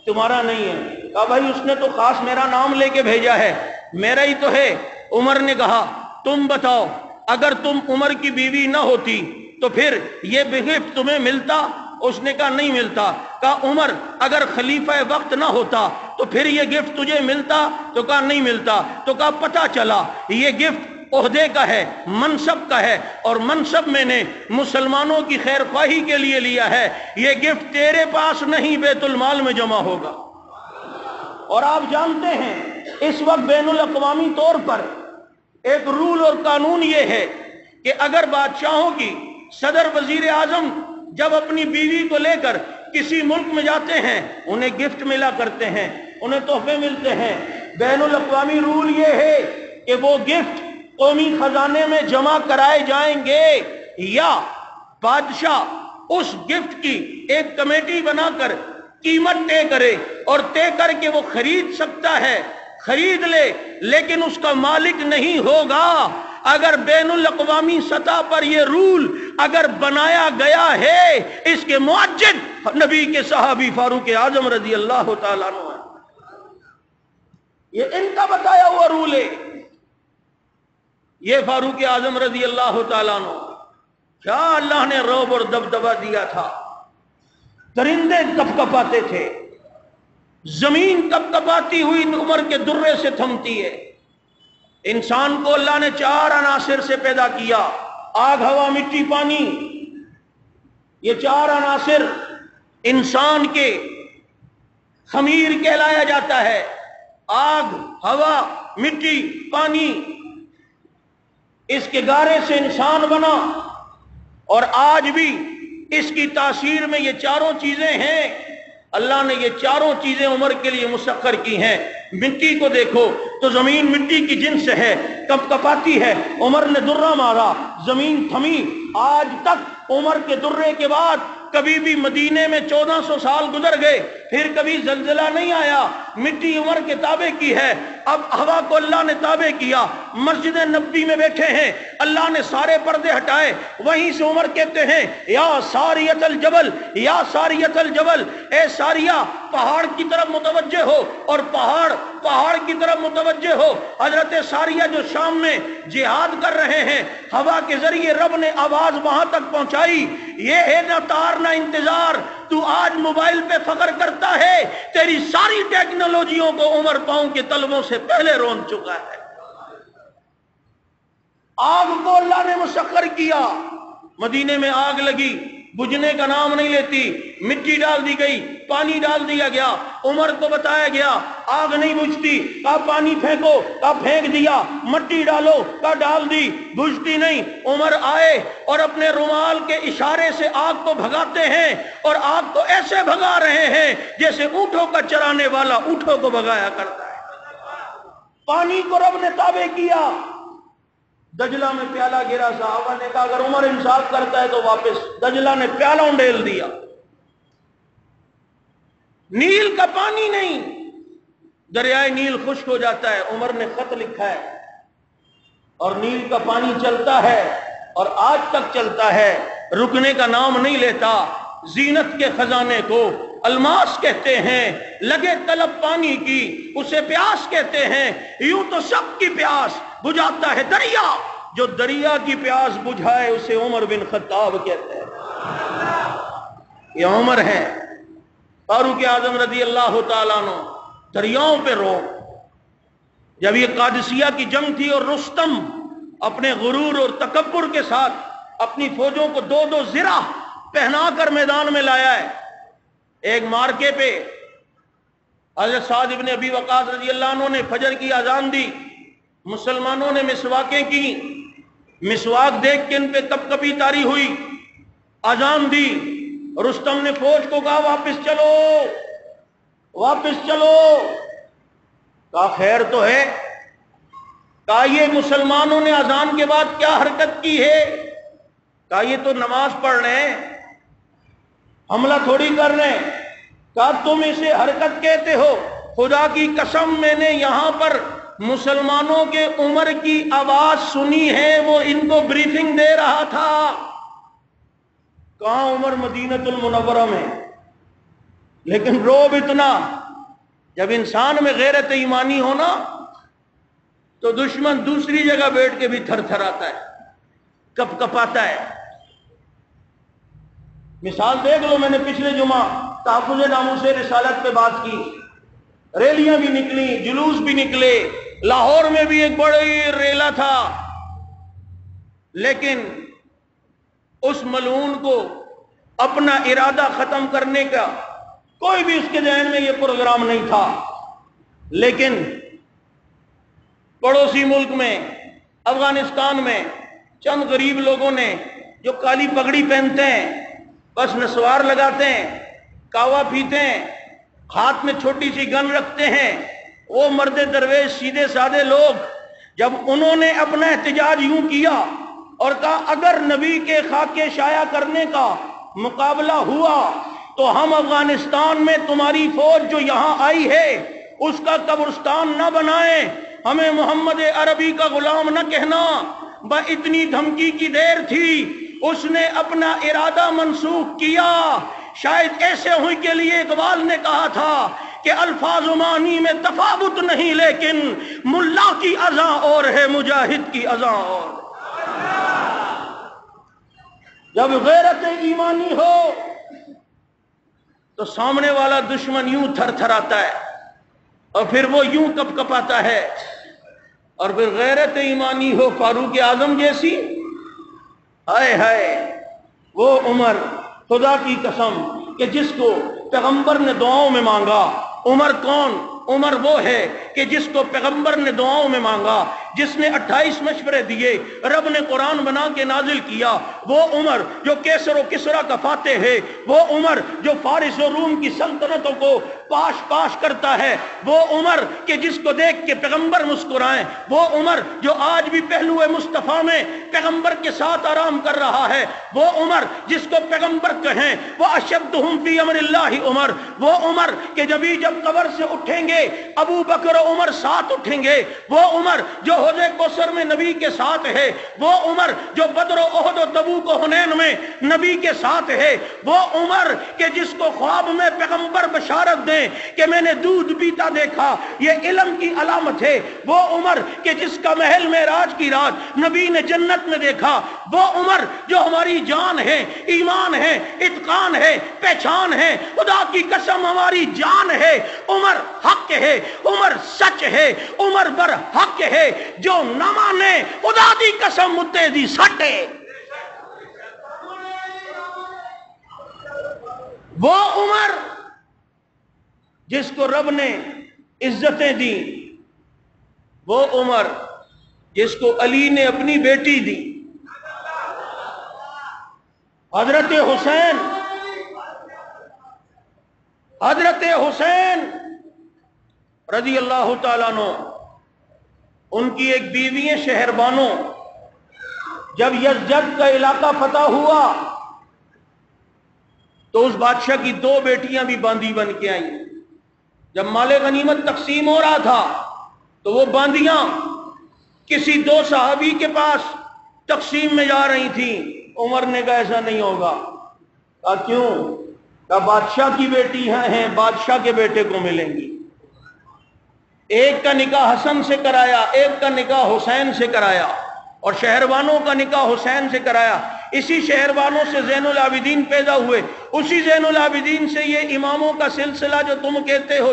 Speaker 1: تمہارا نہیں ہے۔ کہا بھائی اس نے تو خاص میرا نام لے کے بھیجا ہے، میرا ہی تو ہے۔ عمر نے کہا تم بتاؤ، اگر تم عمر کی بیوی نہ ہوتی تو پھر یہ گفٹ تمہیں ملتا؟ اس نے کہا نہیں ملتا۔ کہا عمر اگر خلیفہ وقت نہ ہوتا تو پھر یہ گفٹ تجھے ملتا؟ تو کہا نہیں ملتا۔ تو کہا پتہ چلا یہ گفٹ عہدے کا ہے، منصب کا ہے، اور منصب میں نے مسلمانوں کی خیر خواہی کے لیے لیا ہے، یہ گفٹ تیرے پاس نہیں بیت المال میں جمع ہوگا۔ اور آپ جانتے ہیں اس وقت بین الاقوامی طور پر ایک رول اور قانون یہ ہے کہ اگر بادشاہوں کی صدر وزیر اعظم جب اپنی بیوی کو لے کر کسی ملک میں جاتے ہیں انہیں گفٹ ملا کرتے ہیں، انہیں تحفے ملتے ہیں۔ بین الاقوامی رول یہ ہے کہ وہ گفٹ قومی خزانے میں جمع کرائے جائیں گے یا بادشاہ اس گفٹ کی ایک کمیٹی بنا کر قیمت طے کرے اور طے کر کے وہ خرید سکتا ہے، خرید لے، لیکن اس کا مالک نہیں ہوگا۔ اگر بین الاقوامی سطح پر یہ رول اگر بنایا گیا ہے، اس کے معجد نبی کے صحابی فاروق اعظم رضی اللہ تعالیٰ عنہ ہے۔ یہ ان کا بتایا ہوا رول ہے۔ یہ فاروق اعظم رضی اللہ تعالیٰ عنہ، کیا اللہ نے رعب اور دبدبہ دیا تھا۔ درندے کپ کپاتے تھے، زمین کپ کپاتی ہوئی عمر کے درے سے تھمتی ہے۔ انسان کو اللہ نے 4 عناصر سے پیدا کیا، آگ، ہوا، مٹی، پانی۔ یہ 4 عناصر انسان کے خمیر کہلایا جاتا ہے، آگ، ہوا، مٹی، پانی۔ اس کے گارے سے انسان بنا اور آج بھی اس کی تاثیر میں یہ 4 چیزیں ہیں۔ اللہ نے یہ 4 چیزیں عمر کے لیے مسخر کی ہیں۔ مٹی کو دیکھو تو زمین مٹی کی جنس ہے، کپ کپاتی ہے، عمر نے درہ مارا، زمین تھمی۔ آج تک عمر کے درے کے بعد کبھی بھی مدینے میں 1400 سال گزر گئے، پھر کبھی زلزلہ نہیں آیا، مٹی عمر کے تابع کی ہے۔ اب ہوا کو اللہ نے تابع کیا، مسجد نبوی میں بیٹھے ہیں، اللہ نے سارے پردے ہٹائے، وہیں سے عمر کہتے ہیں یا ساریت الجبل، یا ساریت الجبل، اے ساریہ پہاڑ کی طرف متوجہ ہو، اور پہاڑ کی طرف متوجہ ہو۔ حضرت ساریہ جو شام میں جہاد کر رہے ہیں، ہوا کے ذریعے رب نے آواز وہاں تک پہنچائی۔ یہ ہے نہ تار نہ انتظار، تو آج موبائل پہ فخر کرتا ہے، تیری ساری ٹیکنالوجیوں کو عمر پاؤں کے تلووں سے پہلے رون چکا ہے۔ آگ کو اللہ نے مسخر کیا، مدینے میں آگ لگی، بجھنے کا نام نہیں لیتی، مٹی ڈال دی گئی، پانی ڈال دیا گیا، عمر کو بتایا گیا آگ نہیں بجھتی، کہا پانی پھینکو، کہا پھینک دیا، مٹی ڈالو، کہا ڈال دی، بجھتی نہیں۔ عمر آئے اور اپنے رومال کے اشارے سے آگ کو بھگاتے ہیں، اور آگ کو ایسے بھگا رہے ہیں جیسے اونٹوں کا چرانے والا اونٹوں کو بھگایا کرتا ہے۔ پانی کو رب نے تابع کیا، دجلہ میں پیالہ گرا، صحابہ نے کہا اگر عمر انصاف کرتا ہے تو واپس۔ دجلہ نے پیالہ انڈیل دیا، نیل کا پانی نہیں، دریائے نیل خشک ہو جاتا ہے۔ عمر نے خط لکھا ہے اور نیل کا پانی چلتا ہے اور آج تک چلتا ہے، رکنے کا نام نہیں لیتا۔ زینت کے خزانے کو الماس کہتے ہیں، لگے طلب پانی کی اسے پیاس کہتے ہیں، یوں تو سب کی پیاس بجھاتا ہے دریا، جو دریا کی پیاس بجھائے اسے عمر بن خطاب کہتے ہیں۔ یہ عمر ہے فاروق اعظم رضی اللہ تعالیٰ عنہ، دریاؤں پہ رو۔ جب یہ قادسیہ کی جنگ تھی اور رستم اپنے غرور اور تکبر کے ساتھ اپنی فوجوں کو 2 زرہ پہنا کر میدان میں لایا ہے، ایک مارکے پہ حضرت سعد ابن ابی وقاص رضی اللہ عنہ نے فجر کی اذان دی، مسلمانوں نے مسواکیں کی، مسواک دیکھ کے ان پہ کپ کپی طاری ہوئی، اذان دی، رستم نے فوج کو کہا واپس چلو واپس چلو۔ کہا خیر تو ہے؟ کہا یہ مسلمانوں نے اذان کے بعد کیا حرکت کی ہے؟ کہا یہ تو نماز پڑھ رہے ہیں، حملہ تھوڑی کر رہے ہیں۔ کہا تم اسے حرکت کہتے ہو؟ خدا کی قسم میں نے یہاں پر مسلمانوں کے عمر کی آواز سنی ہے، وہ ان کو بریفنگ دے رہا تھا۔ کہاں عمر مدینۃ المنورہ میں، لیکن روب اتنا، جب انسان میں غیرت ایمانی ہونا تو دشمن دوسری جگہ بیٹھ کے بھی تھر تھر آتا ہے، کپ کپاتا ہے۔ مثال دیکھ لو، میں نے پچھلے جمعہ تحفظ ناموس رسالت پہ بات کی، ریلیاں بھی نکلی، جلوس بھی نکلے، لاہور میں بھی ایک بڑی ریلا تھا، لیکن اس ملعون کو اپنا ارادہ ختم کرنے کا کوئی بھی اس کے ذہن میں یہ پروگرام نہیں تھا، لیکن پڑوسی ملک میں افغانستان میں چند غریب لوگوں نے جو کالی پگڑی پہنتے ہیں، بس نسوار لگاتے ہیں، کاوا پیتے ہیں، ہاتھ میں چھوٹی سی گن رکھتے ہیں، وہ مرد درویش سیدھے سادے لوگ، جب انہوں نے اپنا احتجاج یوں کیا اور کہا اگر نبی کے خاکے شائع کرنے کا مقابلہ ہوا تو ہم افغانستان میں تمہاری فوج جو یہاں آئی ہے اس کا قبرستان نہ بنائیں، ہمیں محمد عربی کا غلام نہ کہنا۔ اتنی دھمکی کی دیر تھی، اس نے اپنا ارادہ منسوخ کیا۔ شاید ایسے ہوئی کے لیے اقبال نے کہا تھا کہ الفاظ و معنی میں تفاوت نہیں، لیکن ملا کی اذاں اور ہے مجاہد کی اذاں اور۔ جب غیرت ایمانی ہو تو سامنے والا دشمن یوں تھر تھر آتا ہے اور پھر وہ یوں کپ کپاتا ہے، اور پھر غیرت ایمانی ہو فاروق اعظم جیسی، ہائے ہائے وہ عمر، خدا کی قسم کہ جس کو پیغمبر نے دعاؤں میں مانگا۔ عمر کون؟ عمر وہ ہے کہ جس کو پیغمبر نے دعاؤں میں مانگا، جس نے 28 مشورے دیے، رب نے قرآن بنا کے نازل کیا۔ وہ عمر جو کیسر و کسرا کا فاتح ہے، وہ عمر جو فارس و روم کی سلطنتوں کو پاش پاش کرتا ہے، وہ عمر کہ جس کو دیکھ کے پیغمبر مسکرائیں، وہ عمر جو آج بھی پہلو مصطفیٰ میں پیغمبر کے ساتھ آرام کر رہا ہے، وہ عمر جس کو پیغمبر کہیں وہ اشدہم فی امر اللہ عمر، وہ عمر کہ جب قبر سے اٹھیں گے ابو بکر و عمر ساتھ اٹھیں گے، وہ عمر جو حوض کوثر میں نبی کے ساتھ ہے، وہ عمر جو بدر و احد و تبوک و حنین میں نبی کے ساتھ ہے، وہ عمر کہ جس کو خواب میں پیغمبر بشارت دیں کہ میں نے دودھ پیتا دیکھا، یہ علم کی علامت ہے، وہ عمر کہ جس کا محل معراج کی رات نبی نے جنت میں دیکھا، وہ عمر جو ہماری جان ہے، ایمان ہے، اتقان ہے، پہچان ہے، خدا کی قسم ہماری جان ہے۔ عمر حق ہے، عمر سچ ہے، عمر بر حق ہے، جو نہ مانے خدا دی قسم متے دی سٹے۔ وہ عمر جس کو رب نے عزتیں دی، وہ عمر جس کو علی نے اپنی بیٹی دی، حضرت حسین رضی اللہ تعالیٰ عنہ، ان کی ایک بیوی ہے شہر بانو۔ جب یزد کا علاقہ فتح ہوا تو اس بادشاہ کی 2 بیٹیاں بھی باندی بن کے آئیں۔ جب مال غنیمت تقسیم ہو رہا تھا تو وہ باندیاں کسی 2 صحابی کے پاس تقسیم میں جا رہی تھیں۔ عمر نے کہا ایسا نہیں ہوگا۔ کہا کیوں؟ کہ بادشاہ کی بیٹی ہیں بادشاہ کے بیٹے کو ملیں گی. ایک کا نکاح حسن سے کرایا، ایک کا نکاح حسین سے کرایا، اور شہروانوں کا نکاح حسین سے کرایا. اسی شہروانوں سے زین العابدین پیدا ہوئے، اسی زین العابدین سے یہ اماموں کا سلسلہ جو تم کہتے ہو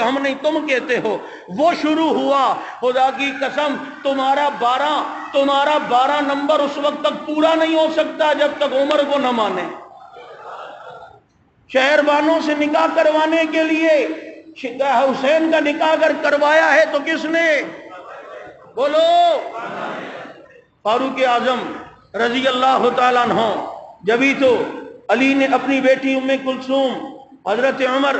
Speaker 1: ہم نہیں تم کہتے ہو وہ شروع ہوا. خدا کی قسم تمہارا 12 نمبر اس وقت تک پورا نہیں ہو سکتا جب تک عمر کو نہ مانے. شہروانوں سے نکاح کروانے کے لیے حسین کا نکاح اگر کروایا ہے تو کس نے؟ بولو. فاروق اعظم رضی اللہ تعالیٰ عنہ. جبھی تو علی نے اپنی بیٹی ام کلثوم حضرت عمر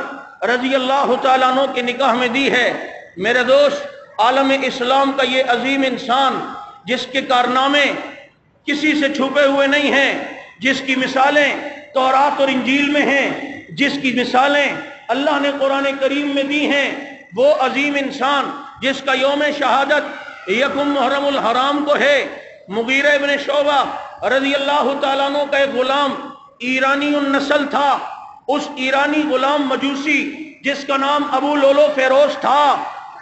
Speaker 1: رضی اللہ تعالیٰ عنہ کے نکاح میں دی ہے. میرے دوست، عالم اسلام کا یہ عظیم انسان جس کے کارنامے کسی سے چھپے ہوئے نہیں ہیں، جس کی مثالیں تورات اور انجیل میں ہیں، جس کی مثالیں اللہ نے قرآن کریم میں دی ہیں، وہ عظیم انسان جس کا یوم شہادت یکم محرم الحرام کو ہے. مغیرہ ابن شعبہ رضی اللہ تعالیٰ عنہ کا ایک غلام ایرانی النسل تھا. اس ایرانی غلام مجوسی جس کا نام ابو لولو فیروز تھا،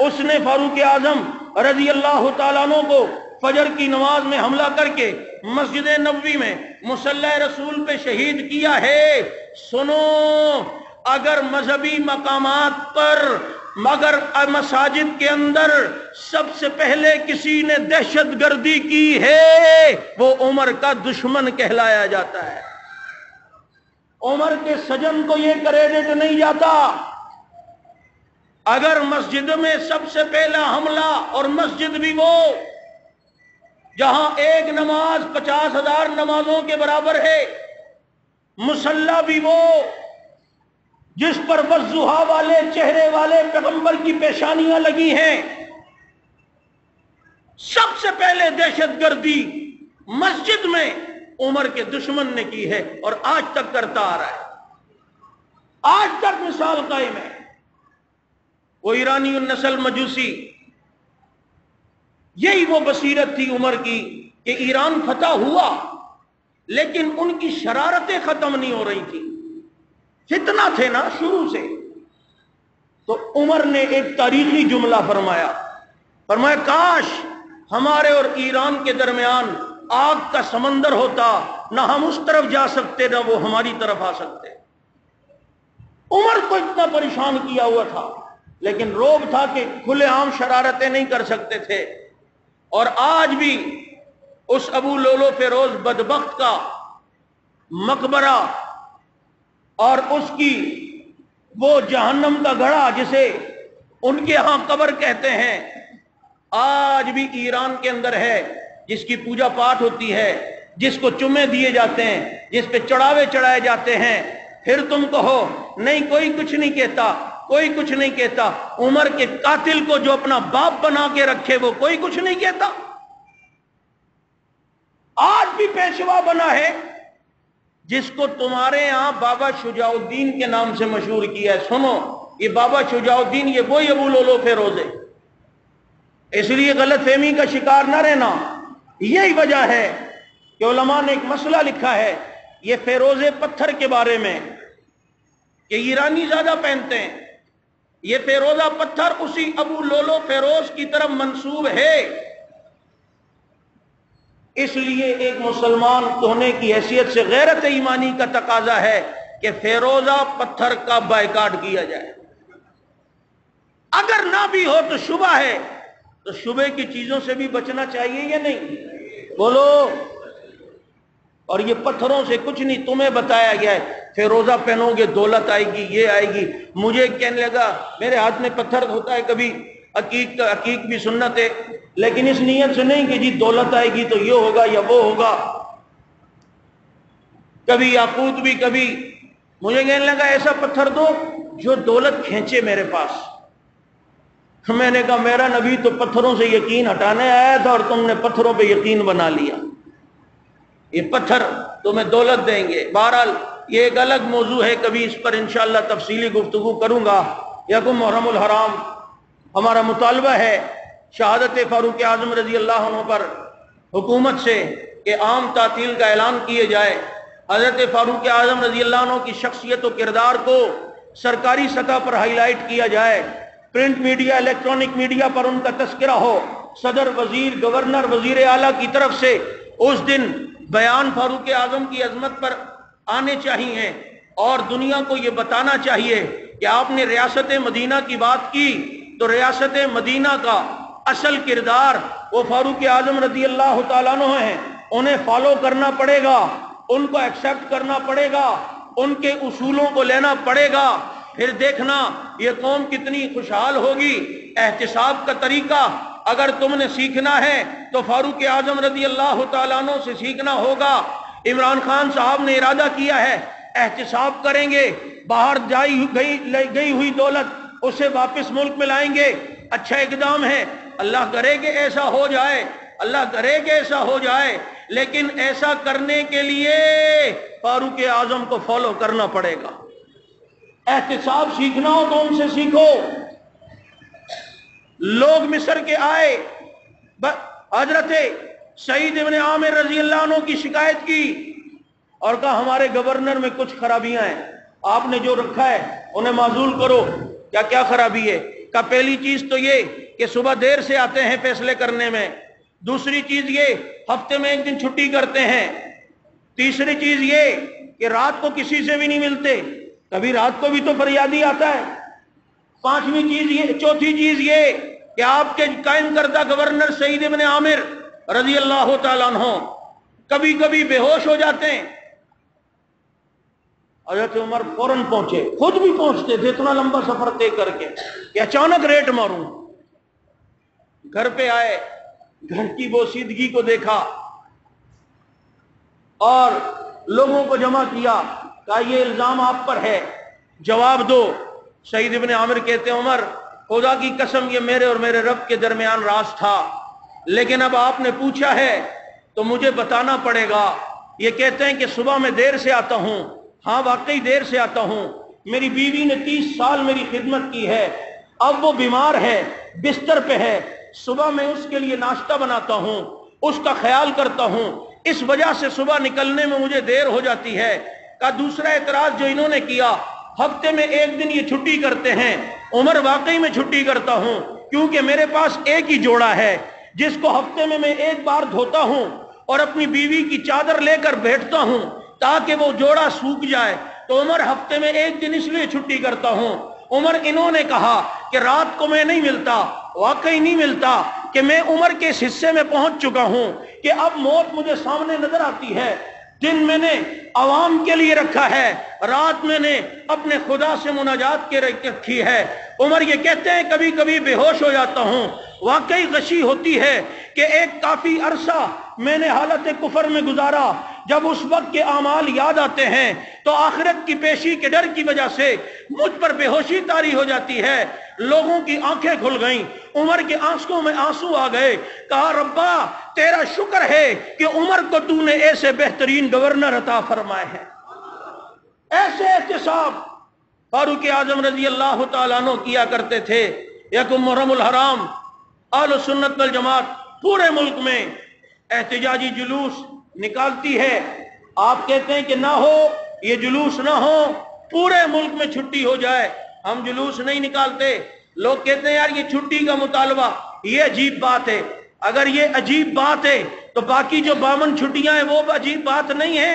Speaker 1: اس نے فاروق اعظم رضی اللہ تعالیٰ عنہ کو فجر کی نماز میں حملہ کر کے مسجد نبوی میں مصلی رسول پہ شہید کیا ہے. سنو، اگر مذہبی مقامات پر، مگر مساجد کے اندر سب سے پہلے کسی نے دہشت گردی کی ہے وہ عمر کا دشمن کہلایا جاتا ہے. عمر کے سجن کو یہ کریڈٹ نہیں جاتا. اگر مسجد میں سب سے پہلا حملہ، اور مسجد بھی وہ جہاں ایک نماز 50,000 نمازوں کے برابر ہے، مصلی بھی وہ جس پر والضحیٰ والے چہرے والے پیغمبر کی پیشانیاں لگی ہیں، سب سے پہلے دہشت گردی مسجد میں عمر کے دشمن نے کی ہے، اور آج تک کرتا آ رہا ہے. آج تک مثال قائم ہے. وہ ایرانی النسل مجوسی، یہی وہ بصیرت تھی عمر کی کہ ایران فتح ہوا لیکن ان کی شرارتیں ختم نہیں ہو رہی تھی. فتنہ تھے نا شروع سے. تو عمر نے ایک تاریخی جملہ فرمایا کاش ہمارے اور ایران کے درمیان آگ کا سمندر ہوتا، نہ ہم اس طرف جا سکتے نہ وہ ہماری طرف آ سکتے. عمر کو اتنا پریشان کیا ہوا تھا، لیکن روب تھا کہ کھلے عام شرارتیں نہیں کر سکتے تھے. اور آج بھی اس ابو لولو فیروز بدبخت کا مقبرہ اور اس کی وہ جہنم کا گڑھا جسے ان کے ہاں قبر کہتے ہیں، آج بھی ایران کے اندر ہے، جس کی پوجا پاٹ ہوتی ہے، جس کو چمے دیے جاتے ہیں، جس پہ چڑھاوے چڑھائے جاتے ہیں. پھر تم کہو نہیں کوئی کچھ نہیں کہتا، کوئی کچھ نہیں کہتا. عمر کے قاتل کو جو اپنا باپ بنا کے رکھے وہ کوئی کچھ نہیں کہتا. آج بھی پیشوا بنا ہے جس کو تمہارے ہاں بابا شجاع الدین کے نام سے مشہور کیا ہے. سنو، یہ بابا شجاع الدین یہ وہی ابو لولو فیروز ہے. اس لیے غلط فہمی کا شکار نہ رہنا. یہی وجہ ہے کہ علماء نے ایک مسئلہ لکھا ہے یہ فیروز پتھر کے بارے میں کہ ایرانی زیادہ پہنتے ہیں. یہ فیروزہ پتھر اسی ابو لولو فیروز کی طرف منسوب ہے. اس لیے ایک مسلمان ہونے کی حیثیت سے غیرت ایمانی کا تقاضا ہے کہ فیروزہ پتھر کا بائیکاٹ کیا جائے. اگر نہ بھی ہو تو شبہ ہے، تو شبہ کی چیزوں سے بھی بچنا چاہیے یا نہیں؟ بولو. اور یہ پتھروں سے کچھ نہیں، تمہیں بتایا گیا ہے فیروزہ پہنو گے دولت آئے گی، یہ آئے گی. مجھے کہنے لگا میرے ہاتھ میں پتھر ہوتا ہے کبھی، عقیق بھی سنت ہے، لیکن اس نیت سے نہیں کہ جی دولت آئے گی تو یہ ہوگا یا وہ ہوگا. کبھی یاقوت بھی، کبھی مجھے کہنے لگا ایسا پتھر دو جو دولت کھینچے میرے پاس. میں نے کہا میرا نبی تو پتھروں سے یقین ہٹانے آیا تھا اور تم نے پتھروں پہ یقین بنا لیا. یہ پتھر تمہیں دولت دیں گے. بہرحال یہ ایک الگ موضوع ہے، کبھی اس پر انشاءاللہ تفصیلی گفتگو کروں گا. یکم محرم الحرام ہمارا مطالبہ ہے شہادت فاروق اعظم رضی اللہ عنہ پر حکومت سے کہ عام تعطیل کا اعلان کیے جائے. حضرت فاروق اعظم رضی اللہ عنہ کی شخصیت و کردار کو سرکاری سطح پر ہائی لائٹ کیا جائے، پرنٹ میڈیا، الیکٹرانک میڈیا پر ان کا تذکرہ ہو، صدر، وزیر، گورنر، وزیر اعلیٰ کی طرف سے اس دن بیان فاروق اعظم کی عظمت پر آنے چاہیے، اور دنیا کو یہ بتانا چاہیے کہ آپ نے ریاست مدینہ کی بات کی تو ریاست مدینہ کا اصل کردار وہ فاروق اعظم رضی اللہ تعالیٰ عنہ ہیں، انہیں فالو کرنا پڑے گا، ان کو ایکسیپٹ کرنا پڑے گا، ان کے اصولوں کو لینا پڑے گا، پھر دیکھنا یہ قوم کتنی خوشحال ہوگی۔ احتساب کا طریقہ اگر تم نے سیکھنا ہے تو فاروق اعظم رضی اللہ تعالیٰ عنہ سے سیکھنا ہوگا۔ عمران خان صاحب نے ارادہ کیا ہے احتساب کریں گے، باہر گئی ہوئی دولت اسے واپس ملک میں لائیں گے، اچھا اقدام ہے، اللہ کرے کہ ایسا ہو جائے، اللہ کرے کہ ایسا ہو جائے، لیکن ایسا کرنے کے لیے فاروق اعظم کو فالو کرنا پڑے گا۔ احتساب سیکھنا ہو تو ان سے سیکھو۔ لوگ مصر کے آئے، حضرت سعید ابن عامر رضی اللہ عنہ کی شکایت کی اور کہا ہمارے گورنر میں کچھ خرابیاں ہیں، آپ نے جو رکھا ہے انہیں معزول کرو۔ کیا خرابی ہے؟ کہ پہلی چیز تو یہ کہ صبح دیر سے آتے ہیں فیصلے کرنے میں، دوسری چیز یہ ہفتے میں ایک دن چھٹی کرتے ہیں، تیسری چیز یہ کہ رات کو کسی سے بھی نہیں ملتے، کبھی رات کو بھی تو فریادی آتا ہے، پانچویں چیز یہ، چوتھی چیز یہ کہ آپ کے قائم کردہ گورنر سعید ابن عامر رضی اللہ تعالیٰ عنہ کبھی کبھی بے ہوش ہو جاتے ہیں۔ حضرت عمر فوراً پہنچے، خود بھی پہنچتے تھے اتنا لمبا سفر طے کر کے کہ اچانک ریٹ ماروں۔ گھر پہ آئے، گھر کی بوسیدگی کو دیکھا اور لوگوں کو جمع کیا، کہا یہ الزام آپ پر ہے، جواب دو۔ سعید ابن عامر کہتے ہیں عمر خدا کی قسم یہ میرے اور میرے رب کے درمیان راز تھا، لیکن اب آپ نے پوچھا ہے تو مجھے بتانا پڑے گا۔ یہ کہتے ہیں کہ صبح میں دیر سے آتا ہوں، ہاں واقعی دیر سے آتا ہوں، میری بیوی نے 30 سال میری خدمت کی ہے، اب وہ بیمار ہے، بستر پہ ہے، صبح میں اس کے لیے ناشتہ بناتا ہوں، اس کا خیال کرتا ہوں، اس وجہ سے صبح نکلنے میں مجھے دیر ہو جاتی ہے۔ کا دوسرا اعتراض جو انہوں نے کیا، ہفتے میں ایک دن یہ چھٹی کرتے ہیں، عمر واقعی میں چھٹی کرتا ہوں کیونکہ میرے پاس ایک ہی جوڑا ہے جس کو ہفتے میں ایک بار دھوتا ہوں اور اپنی بیوی کی چادر لے کر بیٹھتا ہوں تاکہ وہ جوڑا سوکھ جائے، تو عمر ہفتے میں ایک دن اس لیے چھٹی کرتا ہوں۔ عمر انہوں نے کہا کہ رات کو میں نہیں ملتا، واقعی نہیں ملتا، کہ میں عمر کے اس حصے میں پہنچ چکا ہوں کہ اب موت مجھے سامنے نظر آتی ہے۔ دن میں نے عوام کے لیے رکھا ہے، رات میں نے اپنے خدا سے مناجات کے رکھی ہے۔ عمر یہ کہتے ہیں کبھی کبھی بے ہوش ہو جاتا ہوں، واقعی غشی ہوتی ہے کہ ایک کافی عرصہ میں نے حالت کفر میں گزارا، جب اس وقت کے اعمال یاد آتے ہیں تو آخرت کی پیشی کے ڈر کی وجہ سے مجھ پر بے ہوشی طاری ہو جاتی ہے۔ لوگوں کی آنکھیں کھل گئیں، عمر کے آنکھوں میں آنسو آ گئے، کہا ربا تیرا شکر ہے کہ عمر کو تو نے ایسے بہترین گورنر عطا فرمائے ہیں۔ ایسے احتساب فاروق اعظم رضی اللہ تعالیٰ عنہ کیا کرتے تھے۔ یکم محرم الحرام اہل سنت والجماعت پورے ملک میں احتجاجی جلوس نکالتی ہے۔ آپ کہتے ہیں کہ نہ ہو، یہ جلوس نہ ہو، پورے ملک میں چھٹی ہو جائے، ہم جلوس نہیں نکالتے۔ لوگ کہتے ہیں یار یہ چھٹی کا مطالبہ، یہ عجیب بات ہے۔ اگر یہ عجیب بات ہے تو باقی جو 52 چھٹیاں ہیں وہ عجیب بات نہیں ہے۔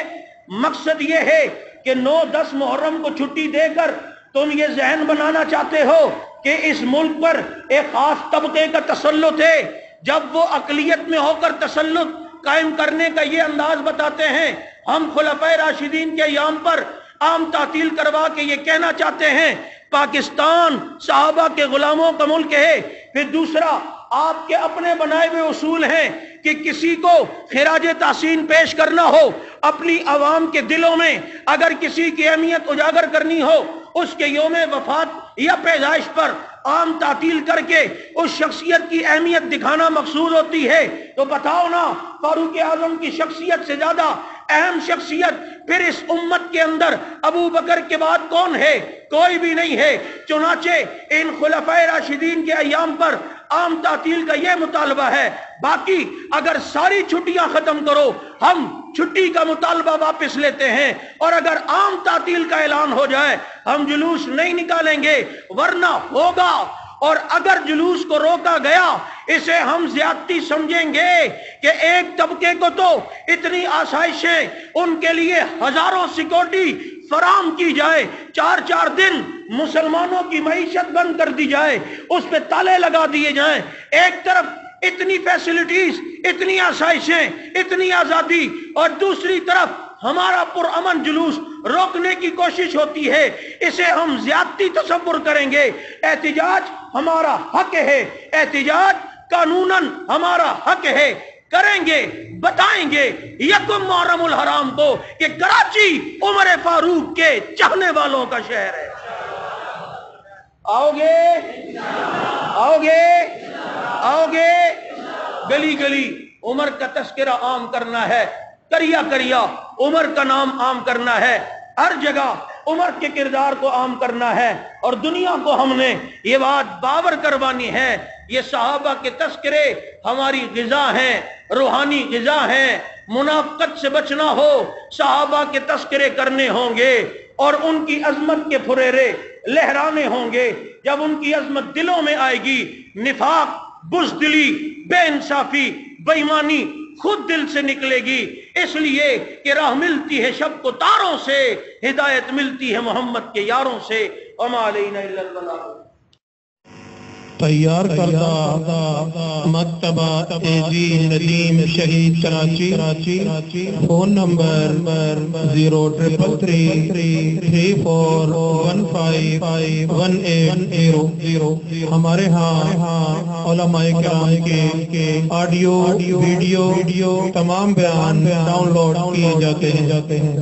Speaker 1: مقصد یہ ہے کہ 9-10 محرم کو چھٹی دے کر تم یہ ذہن بنانا چاہتے ہو کہ اس ملک پر ایک خاص طبقے کا تسلط ہے، جب وہ اقلیت میں ہو کر تسلط قائم کرنے کا یہ انداز بتاتے ہیں۔ ہم خلفائے راشدین کے ایام پر عام تعطیل کروا کے یہ کہنا چاہتے ہیں پاکستان صحابہ کے غلاموں کا ملک ہے۔ پھر دوسرا آپ کے اپنے بنائے ہوئے اصول ہیں کہ کسی کو خراج تحسین پیش کرنا ہو، اپنی عوام کے دلوں میں اگر کسی کی اہمیت اجاگر کرنی ہو، اس کے یوم وفات یا پیدائش پر عام تعطیل کر کے اس شخصیت کی اہمیت دکھانا مقصود ہوتی ہے۔ تو بتاؤ نا، فاروق اعظم کی شخصیت سے زیادہ اہم شخصیت پھر اس امت کے اندر ابو بکر کے بعد کون ہے؟ کوئی بھی نہیں ہے۔ چنانچہ ان خلفائے راشدین کے ایام پر عام تعطیل کا یہ مطالبہ ہے. باقی اگر ساری چھٹیاں ختم کرو ہم چھٹی کا مطالبہ واپس لیتے ہیں، اور اگر عام تعطیل کا اعلان ہو جائے ہم جلوس نہیں نکالیں گے، ورنہ ہوگا. اور اگر جلوس کو روکا گیا اسے ہم زیادتی سمجھیں گے کہ ایک طبقے کو تو اتنی آسائشیں، ان کے لیے ہزاروں سیکورٹی فراہم کی جائے، 4 دن مسلمانوں کی معیشت بند کر دی جائے، اس پہ تالے لگا دیے جائیں. ایک طرف اتنی فیسلٹیز، اتنی آسائشیں، اتنی آزادی، اور دوسری طرف ہمارا پرامن جلوس روکنے کی کوشش ہوتی ہے. اسے ہم زیادتی تصور کریں گے. احتجاج ہمارا حق ہے، احتجاج قانوناً ہمارا حق ہے، کریں گے، بتائیں گے یکم محرم الحرام کو کہ کراچی عمر فاروق کے چاہنے والوں کا شہر ہے. آؤ گے؟ آؤ گے؟ آؤ گے؟ گلی گلی عمر کا تذکرہ عام کرنا ہے، کریا کریا عمر کا نام عام کرنا ہے، ہر جگہ عمر کے کردار کو عام کرنا ہے، اور دنیا کو ہم نے یہ بات باور کروانی ہے یہ صحابہ کے تذکرے ہماری غذا ہیں، روحانی غذا ہیں. منافقت سے بچنا ہو صحابہ کے تذکرے کرنے ہوں گے، اور ان کی عظمت کے پھریرے لہرانے ہوں گے. جب ان کی عظمت دلوں میں آئے گی نفاق، بزدلی، بے انصافی، بے ایمانی خود دل سے نکلے گی. اس لیے کہ راہ ملتی ہے شب کو تاروں سے، ہدایت ملتی ہے محمد کے یاروں سے. وما علینا الا البلاغ.
Speaker 2: تیار کردہ مکتبہ AG ندیم شہید کراچی. Phone number 03334151800. ہمارے ہاں علماء کرام کے آڈیو ویڈیو تمام بیان ڈاؤن لوڈ کیے جاتے ہیں.